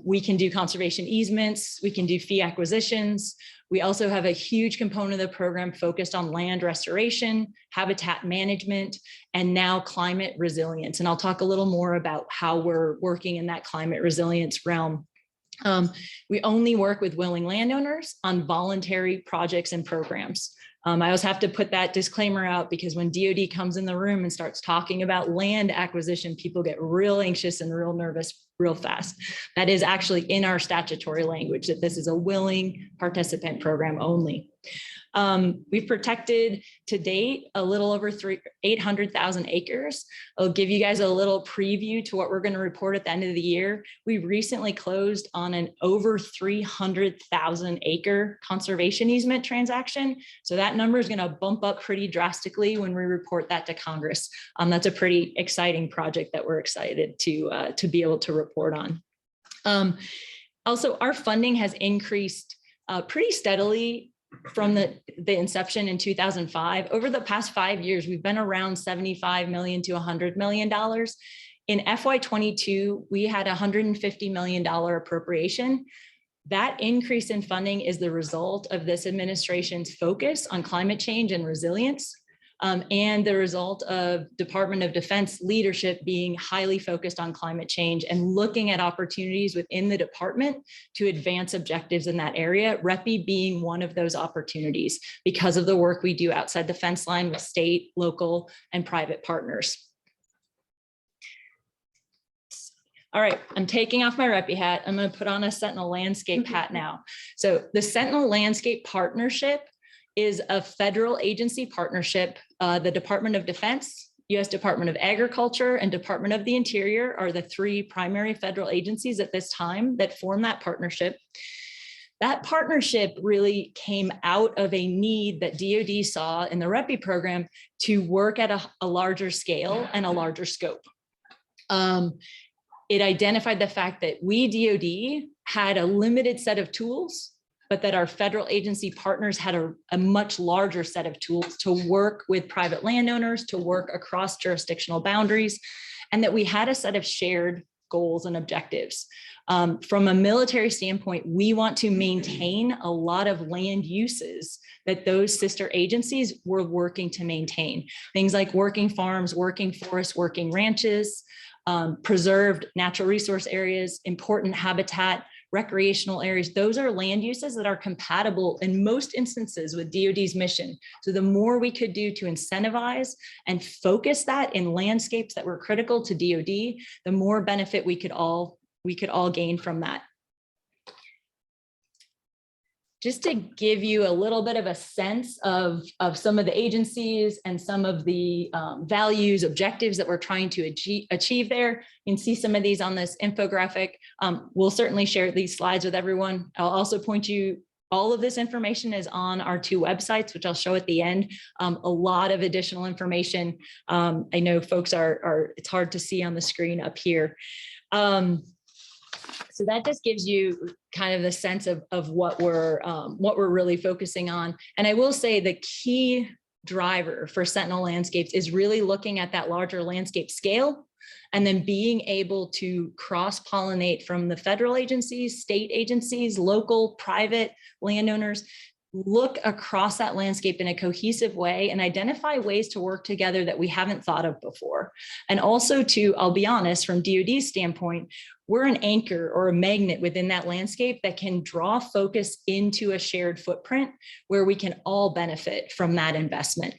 We can do conservation easements, we can do fee acquisitions. We also have a huge component of the program focused on land restoration, habitat management, and now climate resilience. And I'll talk a little more about how we're working in that climate resilience realm. We only work with willing landowners on voluntary projects and programs. I always have to put that disclaimer out because when DoD comes in the room and starts talking about land acquisition, people get real anxious and real nervous real fast. That is actually in our statutory language, that this is a willing participant program only. We've protected to date a little over 800,000 acres. I'll give you guys a little preview to what we're going to report at the end of the year. We recently closed on an over 300,000 acre conservation easement transaction. So that number is going to bump up pretty drastically when we report that to Congress. That's a pretty exciting project that we're excited to be able to report on. Also, our funding has increased pretty steadily from the inception in 2005. Over the past 5 years, we've been around $75 million to $100 million. In FY22, we had $150 million appropriation. That increase in funding is the result of this administration's focus on climate change and resilience, and the result of Department of Defense leadership being highly focused on climate change and looking at opportunities within the department to advance objectives in that area, REPI being one of those opportunities because of the work we do outside the fence line with state, local, and private partners. All right, I'm taking off my REPI hat. I'm going to put on a Sentinel Landscape hat now. So the Sentinel Landscape Partnership is a federal agency partnership. The Department of Defense, U.S. Department of Agriculture, and Department of the Interior are the three primary federal agencies at this time that form that partnership. That partnership really came out of a need that DoD saw in the REPI program to work at a larger scale and a larger scope. It identified the fact that we, DoD, had a limited set of tools, but that our federal agency partners had a much larger set of tools to work with private landowners, to work across jurisdictional boundaries, and that we had a set of shared goals and objectives. From a military standpoint, we want to maintain a lot of land uses that those sister agencies were working to maintain. Things like working farms, working forests, working ranches, preserved natural resource areas, important habitat, recreational areas. Those are land uses that are compatible in most instances with DoD's mission. So the more we could do to incentivize and focus that in landscapes that were critical to DoD, the more benefit we could all gain from that. Just to give you a little bit of a sense of some of the agencies and some of the values, objectives that we're trying to achieve there. You can see some of these on this infographic. We'll certainly share these slides with everyone. I'll also point you, all of this information is on our two websites, which I'll show at the end. A lot of additional information. I know folks it's hard to see on the screen up here. So that just gives you kind of the sense of what we're really focusing on. And I will say the key driver for Sentinel Landscapes is really looking at that larger landscape scale and then being able to cross-pollinate from the federal agencies, state agencies, local, private landowners, look across that landscape in a cohesive way and identify ways to work together that we haven't thought of before. And also to, I'll be honest, from DoD's standpoint, we're an anchor or a magnet within that landscape that can draw focus into a shared footprint where we can all benefit from that investment.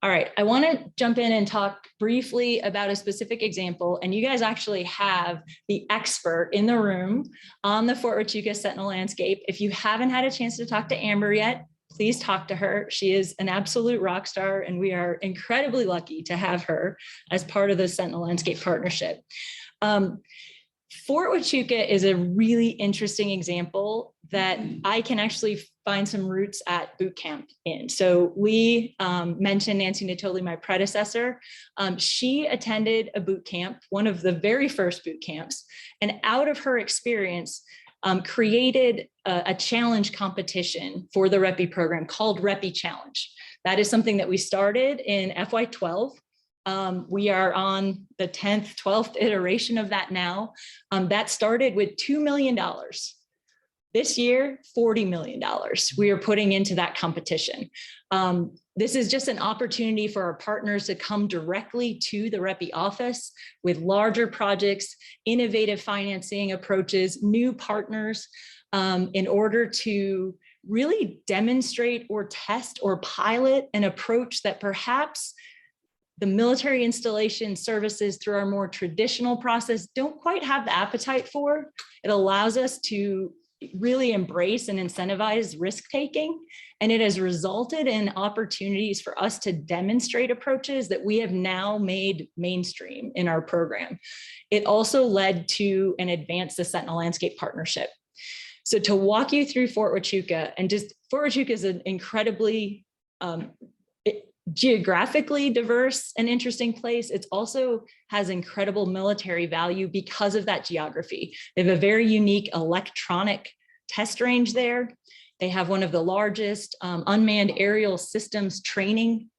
All right, I want to jump in and talk briefly about a specific example, and you guys actually have the expert in the room on the Fort Huachuca Sentinel Landscape. If you haven't had a chance to talk to Amber yet, please talk to her. She is an absolute rock star, and we are incredibly lucky to have her as part of the Sentinel Landscape Partnership. Fort Huachuca is a really interesting example that I can actually find some roots at boot camp in. So we mentioned Nancy Natoli, my predecessor. She attended a boot camp, one of the very first boot camps, and out of her experience, created a challenge competition for the REPI program called REPI Challenge. That is something that we started in FY12. We are on the 10th, 12th iteration of that now. That started with $2 million. This year, $40 million we are putting into that competition. This is just an opportunity for our partners to come directly to the REPI office with larger projects, innovative financing approaches, new partners, in order to really demonstrate or test or pilot an approach that perhaps the military installation services through our more traditional process don't quite have the appetite for. It allows us to really embrace and incentivize risk-taking, and it has resulted in opportunities for us to demonstrate approaches that we have now made mainstream in our program. It also led to and advanced the Sentinel Landscape Partnership. So to walk you through Fort Huachuca, and just Fort Huachuca is an incredibly geographically diverse and interesting place. It also has incredible military value because of that geography. They have a very unique electronic test range there. They have one of the largest unmanned aerial systems training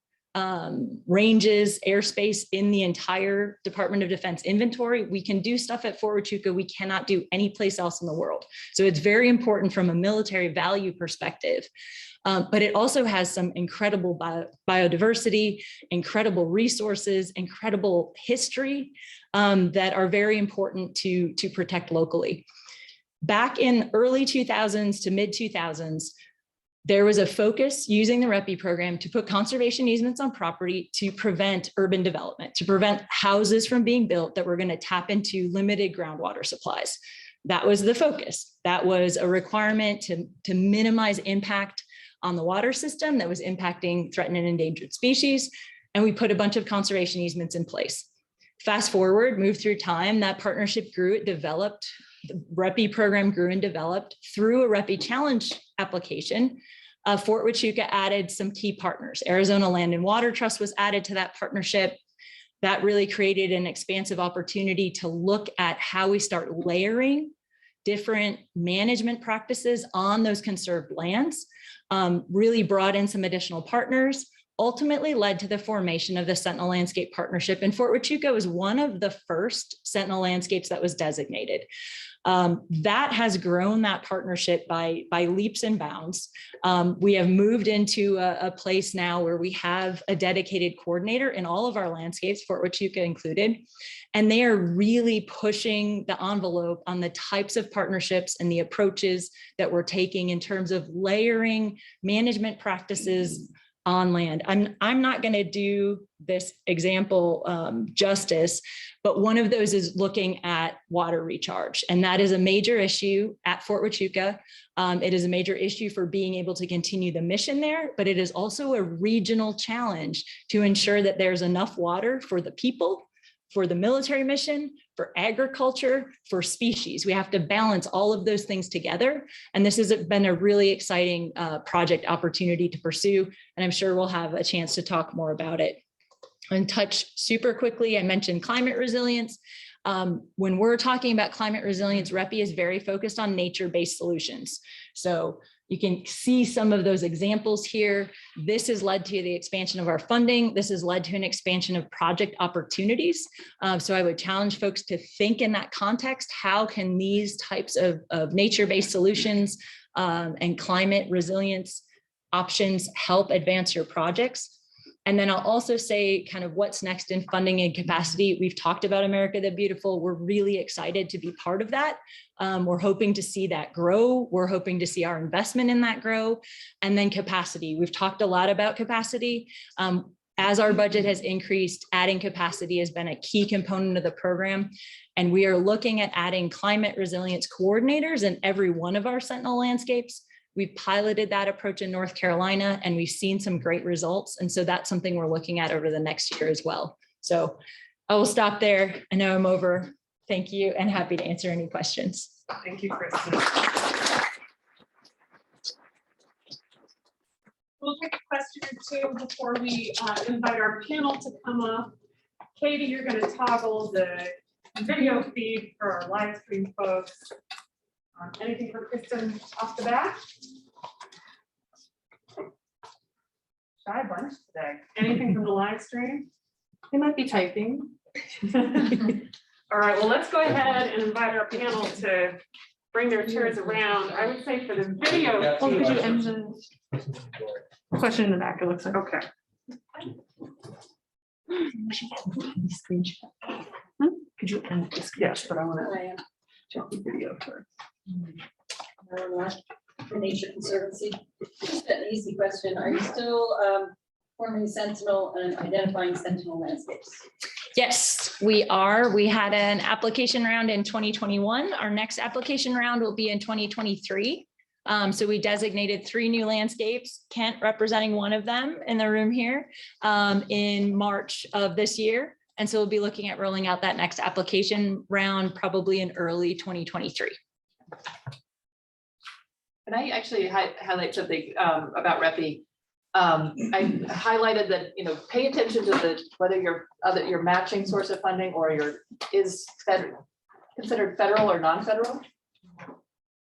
ranges, airspace in the entire Department of Defense inventory. We can do stuff at Fort Huachuca we cannot do anyplace else in the world. So it's very important from a military value perspective. But it also has some incredible biodiversity, incredible resources, incredible history that are very important to protect locally. Back in early 2000s to mid 2000s, there was a focus using the REPI program to put conservation easements on property to prevent urban development, to prevent houses from being built that were going to tap into limited groundwater supplies. That was the focus. That was a requirement to minimize impact on the water system that was impacting threatened and endangered species. And we put a bunch of conservation easements in place. Fast forward, move through time, that partnership grew, it developed, the REPI program grew and developed through a REPI challenge application. Fort Huachuca added some key partners. Arizona Land and Water Trust was added to that partnership. That really created an expansive opportunity to look at how we start layering different management practices on those conserved lands, really brought in some additional partners, ultimately led to the formation of the Sentinel Landscape Partnership. And Fort Huachuca was one of the first Sentinel landscapes that was designated. That has grown that partnership by leaps and bounds. We have moved into a place now where we have a dedicated coordinator in all of our landscapes, Fort Huachuca included, and they are really pushing the envelope on the types of partnerships and the approaches that we're taking in terms of layering management practices on land. I'm not going to do this example justice, but one of those is looking at water recharge. And that is a major issue at Fort Huachuca. It is a major issue for being able to continue the mission there, but it is also a regional challenge to ensure that there's enough water for the people, for the military mission, for agriculture, for species. We have to balance all of those things together. And this has been a really exciting project opportunity to pursue. And I'm sure we'll have a chance to talk more about it. And touch super quickly, I mentioned climate resilience. When we're talking about climate resilience, REPI is very focused on nature-based solutions. So you can see some of those examples here. This has led to the expansion of our funding. This has led to an expansion of project opportunities. So I would challenge folks to think in that context, how can these types of nature-based solutions and climate resilience options help advance your projects? And then I'll also say kind of what's next in funding and capacity. We've talked about America the Beautiful. We're really excited to be part of that. We're hoping to see that grow. We're hoping to see our investment in that grow. And then capacity. We've talked a lot about capacity. As our budget has increased, adding capacity has been a key component of the program. And we are looking at adding climate resilience coordinators in every one of our Sentinel landscapes. We've piloted that approach in North Carolina and we've seen some great results. And so that's something we're looking at over the next year as well. So I will stop there. I know I'm over. Thank you and happy to answer any questions. Thank you, Kristin. We'll take a question or two before we invite our panel to come up. Katie, you're going to toggle the video feed for our live stream folks. Anything for Kristin off the bat? Shy bunch today. Anything from the live stream? They might be typing. All right, well, let's go ahead and invite our panel to bring their chairs around. I would say for the video. Oh, could you end the question in the back? It looks like. Okay. Could you end this? Yes, but I want to check the video first. For Nature Conservancy, just an easy question. Are you still forming Sentinel and identifying Sentinel landscapes? Yes, we are. We had an application round in 2021. Our next application round will be in 2023. So we designated 3 new landscapes, Kent representing one of them in the room here, in March of this year. And so we'll be looking at rolling out that next application round probably in early 2023. Can I actually highlight something about REPI? I highlighted that, pay attention to whether your matching source of funding or is considered federal or non-federal.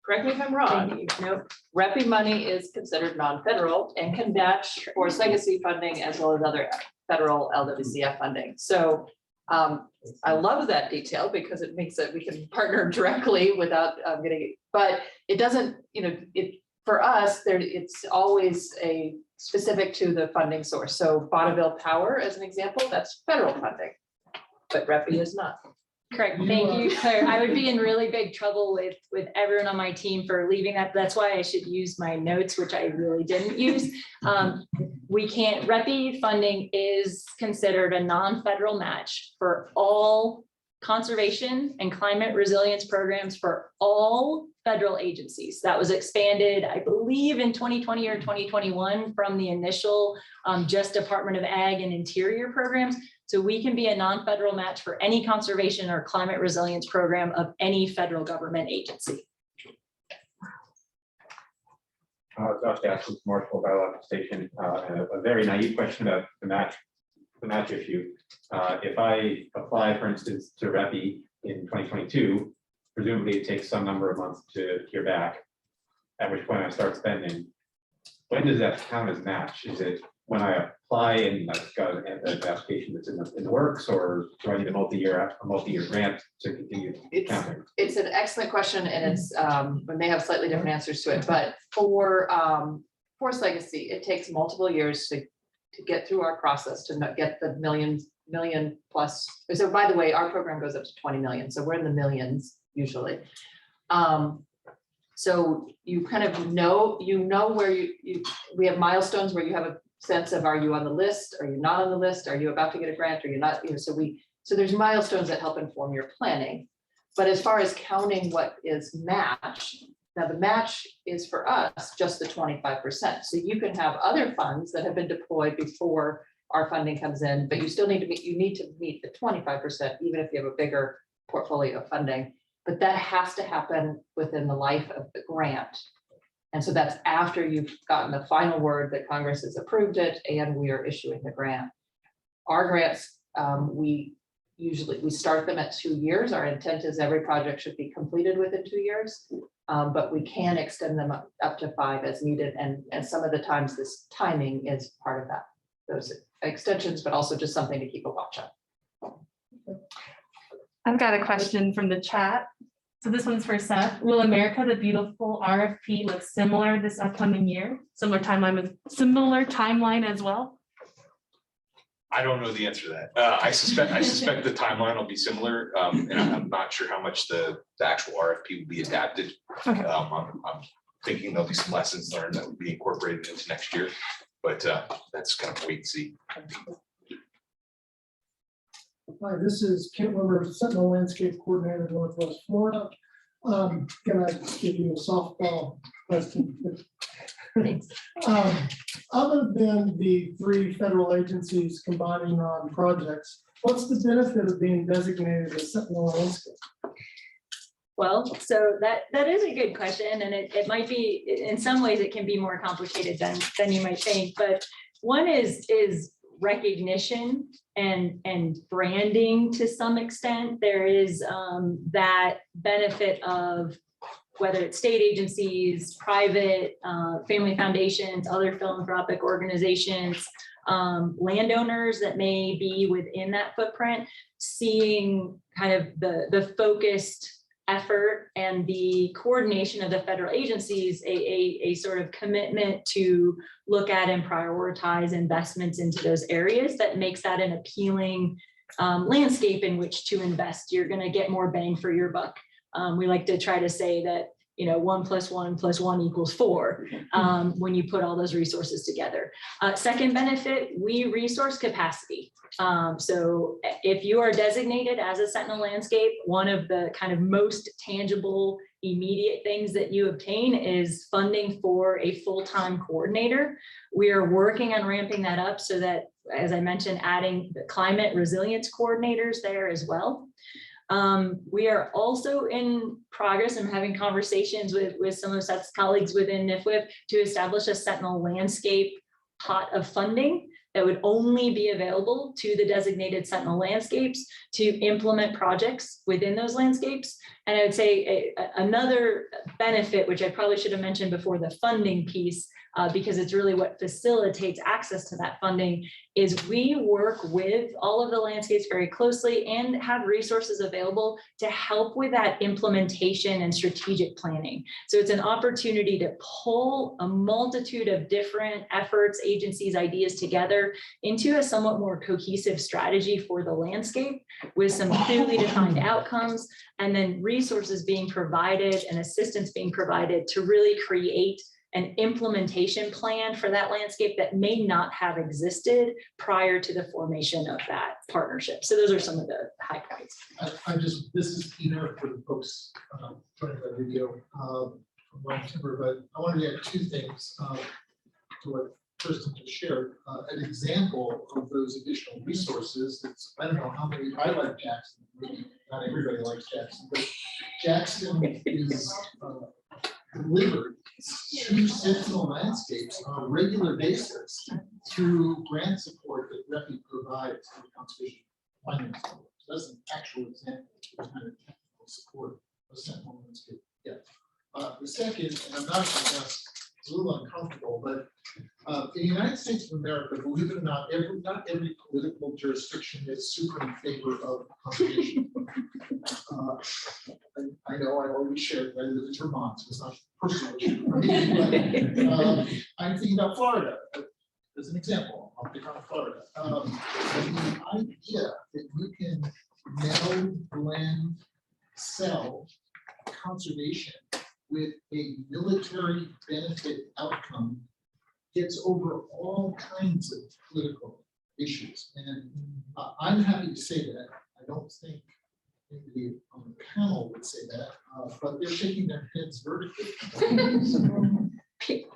correct me if I'm wrong, nope, REPI money is considered non-federal and can match Forest Legacy funding as well as other federal LWCF funding. So I love that detail because it makes it, we can partner directly without getting, but it doesn't, for us, it's always a specific to the funding source. So Bonneville Power, as an example, that's federal funding, but REPI is not. Correct. Thank you, Claire. I would be in really big trouble with everyone on my team for leaving that. That's why I should use my notes, which I really didn't use. We can't, REPI funding is considered a non-federal match for all conservation and climate resilience programs for all federal agencies. That was expanded, I believe, in 2020 or 2021 from the initial just Department of Ag and Interior programs. So we can be a non-federal match for any conservation or climate resilience program of any federal government agency. Dr. Ashton, Marshall Biological Station, and a very naive question about the match issue. If I apply, for instance, to REPI in 2022, presumably it takes some number of months to hear back, at which point I start spending. When does that count as match? Is it when I apply and I've got an application that's in the works, or do I need a multi-year grant to continue counting? It's an excellent question, and it's we may have slightly different answers to it, but for Forest Legacy, it takes multiple years to get through our process to not get the million plus. So by the way, our program goes up to 20 million, so we're in the millions usually. So you kind of know, where we have milestones where you have a sense of, are you on the list? Are you not on the list? Are you about to get a grant? Are you not? So there's milestones that help inform your planning. But as far as counting what is match, now the match is for us just the 25%. So you can have other funds that have been deployed before our funding comes in, but you still need to meet the 25%, even if you have a bigger portfolio of funding. But that has to happen within the life of the grant. And so that's after you've gotten the final word that Congress has approved it and we are issuing the grant. Our grants, we start them at 2 years. Our intent is every project should be completed within 2 years, but we can extend them up to 5 as needed. And some of the times this timing is part of that, those extensions, but also just something to keep a watch on. I've got a question from the chat. So this one's for Seth. Will America the Beautiful RFP look similar this upcoming year? Similar timeline as well? I don't know the answer to that. I suspect the timeline will be similar, and I'm not sure how much the actual RFP will be adapted. Okay. I'm thinking there'll be some lessons learned that will be incorporated into next year, but that's kind of wait and see. Hi, this is Kent Wimmer, Sentinel Landscape Coordinator, Northwest Florida. Can I give you a softball question? Thanks. Other than the 3 federal agencies combining on projects, what's the benefit of being designated as Sentinel Landscape? Well, so that is a good question, and it might be, in some ways, it can be more complicated than you might think. But one is recognition and branding to some extent. There is that benefit of whether it's state agencies, private, family foundations, other philanthropic organizations, landowners that may be within that footprint, seeing kind of the focused effort and the coordination of the federal agencies, a sort of commitment to look at and prioritize investments into those areas that makes that an appealing landscape in which to invest. You're going to get more bang for your buck. We like to try to say that 1 + 1 + 1 = 4 when you put all those resources together. Second benefit, we resource capacity. So if you are designated as a Sentinel Landscape, one of the kind of most tangible, immediate things that you obtain is funding for a full-time coordinator. We are working on ramping that up so that, as I mentioned, adding the climate resilience coordinators there as well. We are also in progress and having conversations with some of Seth's colleagues within NFWF to establish a Sentinel Landscape pot of funding that would only be available to the designated Sentinel landscapes to implement projects within those landscapes. And I would say another benefit, which I probably should have mentioned before, the funding piece, because it's really what facilitates access to that funding, is we work with all of the landscapes very closely and have resources available to help with that implementation and strategic planning. So it's an opportunity to pull a multitude of different efforts, agencies, ideas together into a somewhat more cohesive strategy for the landscape with some clearly defined outcomes, and then resources being provided and assistance being provided to really create an implementation plan for that landscape that may not have existed prior to the formation of that partnership. So those are some of the high points. This is Peter for the folks joining the video from Ryan Timber, but I wanted to add two things to what Kristin just shared. An example of those additional resources, it's, I don't know how many, I like Jackson, maybe not everybody likes Jackson, but Jackson is delivered to Sentinel landscapes on a regular basis through grant support that REPI provides for conservation finance. So that's an actual example of kind of technical support of Sentinel landscape. Yeah. The second, and I'm not going to ask, it's a little uncomfortable, but in the United States of America, believe it or not, not every political jurisdiction is super in favor of conservation. I know I always shared that I live in Vermont, so it's not personal issue for me, but I'm thinking about Florida as an example. I'll pick on Florida. The idea that you can meld, blend, sell conservation with a military benefit outcome gets over all kinds of political issues. And I'm happy to say that. I don't think anybody on the panel would say that, but they're shaking their heads vertically.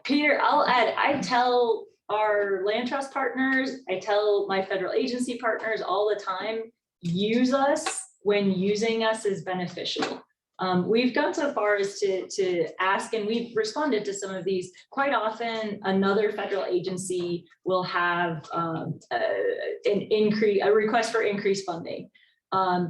Peter, I'll add, I tell our land trust partners, I tell my federal agency partners all the time, use us when using us is beneficial. We've gone so far as to ask, and we've responded to some of these. Quite often, another federal agency will have a request for increased funding.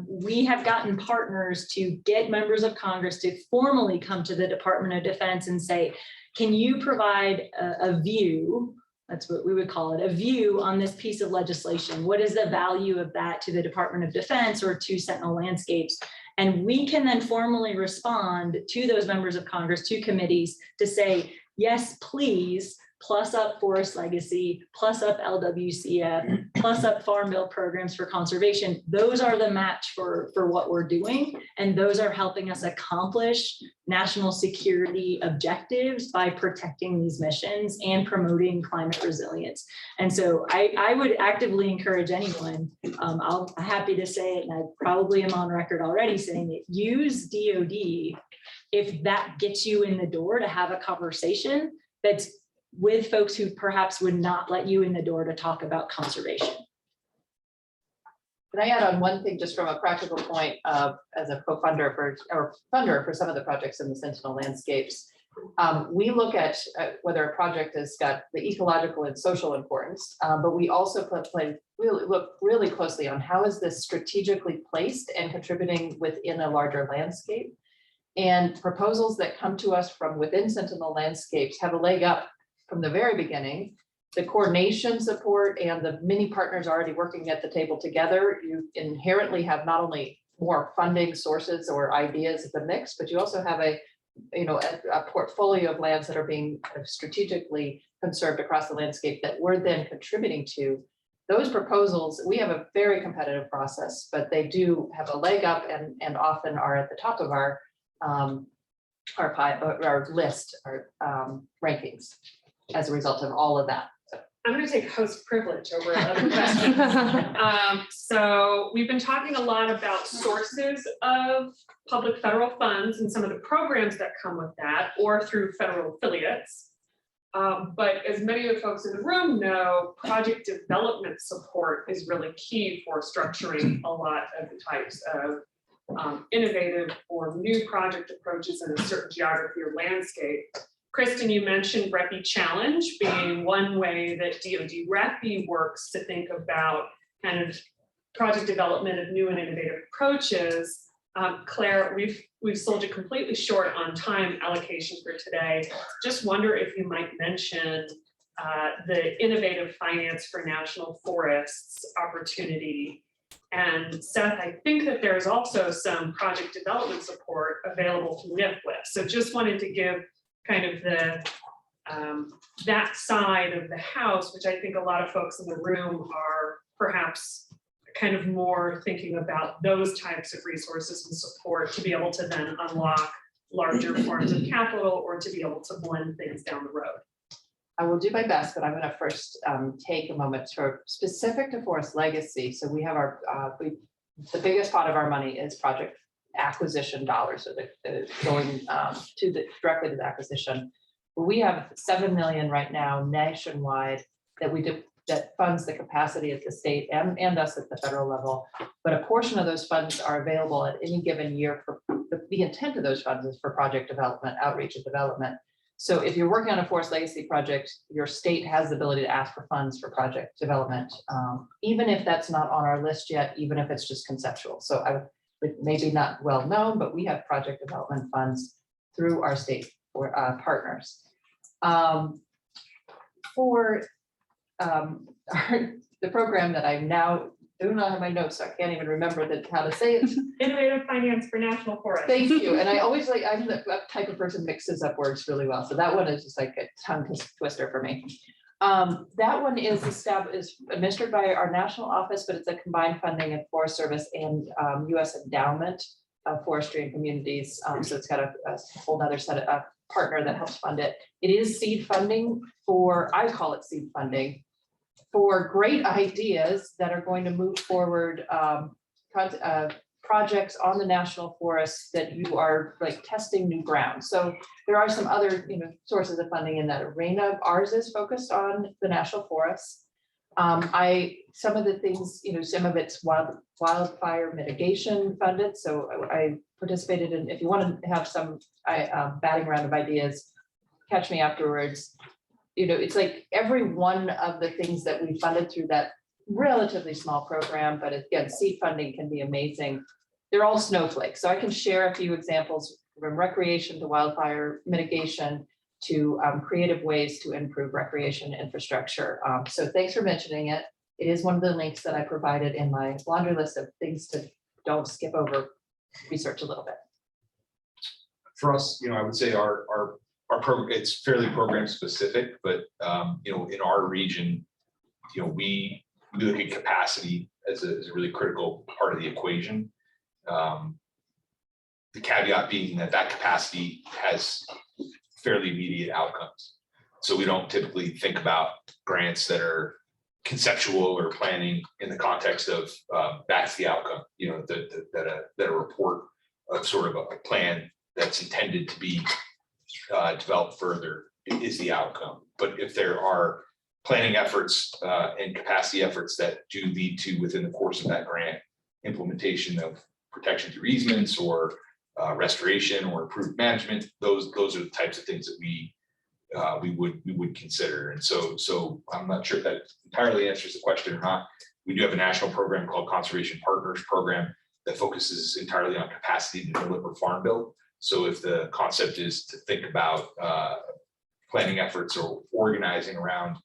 We have gotten partners to get members of Congress to formally come to the Department of Defense and say, can you provide a view? That's what we would call it, a view on this piece of legislation. What is the value of that to the Department of Defense or to Sentinel Landscapes? And we can then formally respond to those members of Congress, to committees, to say, yes, please, plus up forest legacy, plus up LWCF, plus up farm bill programs for conservation. Those are the match for what we're doing. And those are helping us accomplish national security objectives by protecting these missions and promoting climate resilience. And so I would actively encourage anyone, I'm happy to say it, and I probably am on record already saying it, use DoD if that gets you in the door to have a conversation that's with folks who perhaps would not let you in the door to talk about conservation. Can I add on one thing just from a practical point as a co-funder or funder for some of the projects in the Sentinel landscapes? We look at whether a project has got the ecological and social importance, but we also look really closely on how is this strategically placed and contributing within a larger landscape. And proposals that come to us from within Sentinel landscapes have a leg up from the very beginning. The coordination support and the many partners already working at the table together, you inherently have not only more funding sources or ideas in the mix, but you also have a portfolio of lands that are being strategically conserved across the landscape that we're then contributing to. Those proposals, we have a very competitive process, but they do have a leg up and often are at the top of our list, our rankings as a result of all of that. I'm going to take host privilege over other questions. So we've been talking a lot about sources of public federal funds and some of the programs that come with that, or through federal affiliates. But as many of the folks in the room know, project development support is really key for structuring a lot of the types of innovative or new project approaches in a certain geography or landscape. Kristin, you mentioned Repi Challenge being one way that DoD Repi works to think about kind of project development of new and innovative approaches. Claire, we've sold you completely short on time allocation for today. Just wonder if you might mention the innovative finance for national forests opportunity. And Seth, I think that there's also some project development support available through NFWF. So just wanted to give kind of the that side of the house, which I think a lot of folks in the room are perhaps kind of more thinking about those types of resources and support to be able to then unlock larger forms of capital or to be able to blend things down the road. I will do my best, but I'm going to first take a moment for specific to Forest Legacy. So we have our, the biggest pot of our money is project acquisition dollars, so the going directly to the acquisition. We have 7 million right now nationwide that funds the capacity at the state and us at the federal level. But a portion of those funds are available at any given year for the intent of those funds is for project development, outreach and development. So if you're working on a Forest Legacy project, your state has the ability to ask for funds for project development, even if that's not on our list yet, even if it's just conceptual. So maybe not well known, but we have project development funds through our state or partners. The program that I now do not have my notes, so I can't even remember how to say it. Innovative finance for national forests. Thank you. And I always I'm the type of person mixes up words really well. So that one is just like a tongue twister for me. That one is administered by our national office, but it's a combined funding of Forest Service and U.S. Endowment of Forestry and Communities. So it's got a whole other set of partner that helps fund it. It is seed funding I call it seed funding, for great ideas that are going to move forward projects on the national forests that you are like testing new ground. So there are some other sources of funding in that arena. Ours is focused on the national forests. Some of the things, some of it's wildfire mitigation funded. So I participated in, if you want to have some batting round of ideas, catch me afterwards. It's like every one of the things that we funded through that relatively small program, but again, seed funding can be amazing. They're all snowflakes. So I can share a few examples from recreation to wildfire mitigation to creative ways to improve recreation infrastructure. So thanks for mentioning it. It is one of the links that I provided in my laundry list of things to don't skip over, research a little bit. For us, I would say our program, it's fairly program specific, but in our region, we look at capacity as a really critical part of the equation. The caveat being that capacity has fairly immediate outcomes. So we don't typically think about grants that are conceptual or planning in the context of that's the outcome, that a report of sort of a plan that's intended to be developed further is the outcome. But if there are planning efforts and capacity efforts that do lead to, within the course of that grant, implementation of protection through easements or restoration or improved management, those are the types of things that we would consider. And so I'm not sure if that entirely answers the question or not. We do have a national program called Conservation Partners Program that focuses entirely on capacity to deliver farm bill. So if the concept is to think about planning efforts or organizing around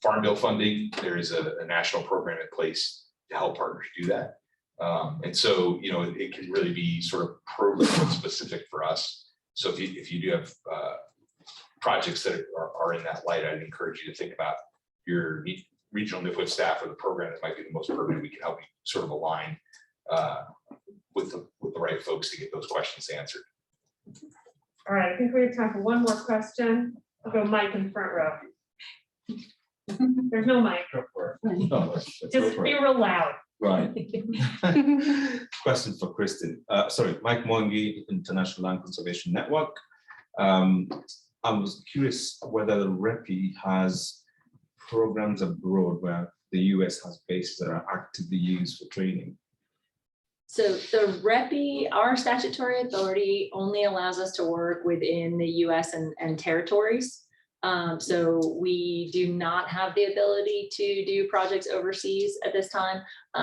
farm bill funding, there is a national program in place to help partners do that. And so, it can really be sort of program specific for us. So if you do have projects that are in that light, I'd encourage you to think about your regional NFWF staff or the program that might be the most pertinent. We can help you sort of align with the right folks to get those questions answered. All right, I think we have time for one more question. I'll go Mike in the front row. There's no mic. Just be real loud. Right. Question for Kristin. Sorry, Mike Mwangi, International Land Conservation Network. I was curious whether the REPI has programs abroad where the US has bases that are actively used for training. So the REPI, our statutory authority only allows us to work within the US and territories. So we do not have the ability to do projects overseas at this time.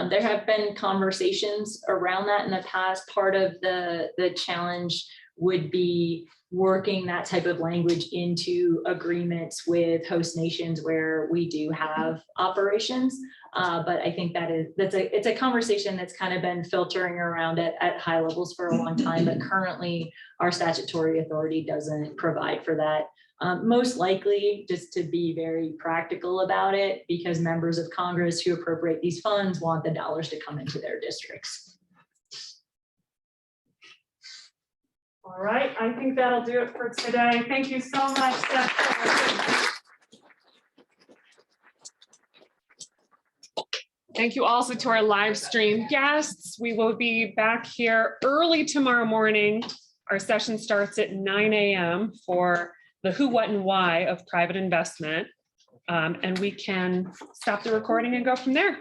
There have been conversations around that in the past. Part of the challenge would be working that type of language into agreements with host nations where we do have operations. But I think it's a conversation that's kind of been filtering around at high levels for a long time, but currently our statutory authority doesn't provide for that. Most likely, just to be very practical about it, because members of Congress who appropriate these funds want the dollars to come into their districts. All right, I think that'll do it for today. Thank you so much, Seth. Thank you also to our live stream guests. We will be back here early tomorrow morning. Our session starts at 9 a.m. for the who, what, and why of private investment. And we can stop the recording and go from there.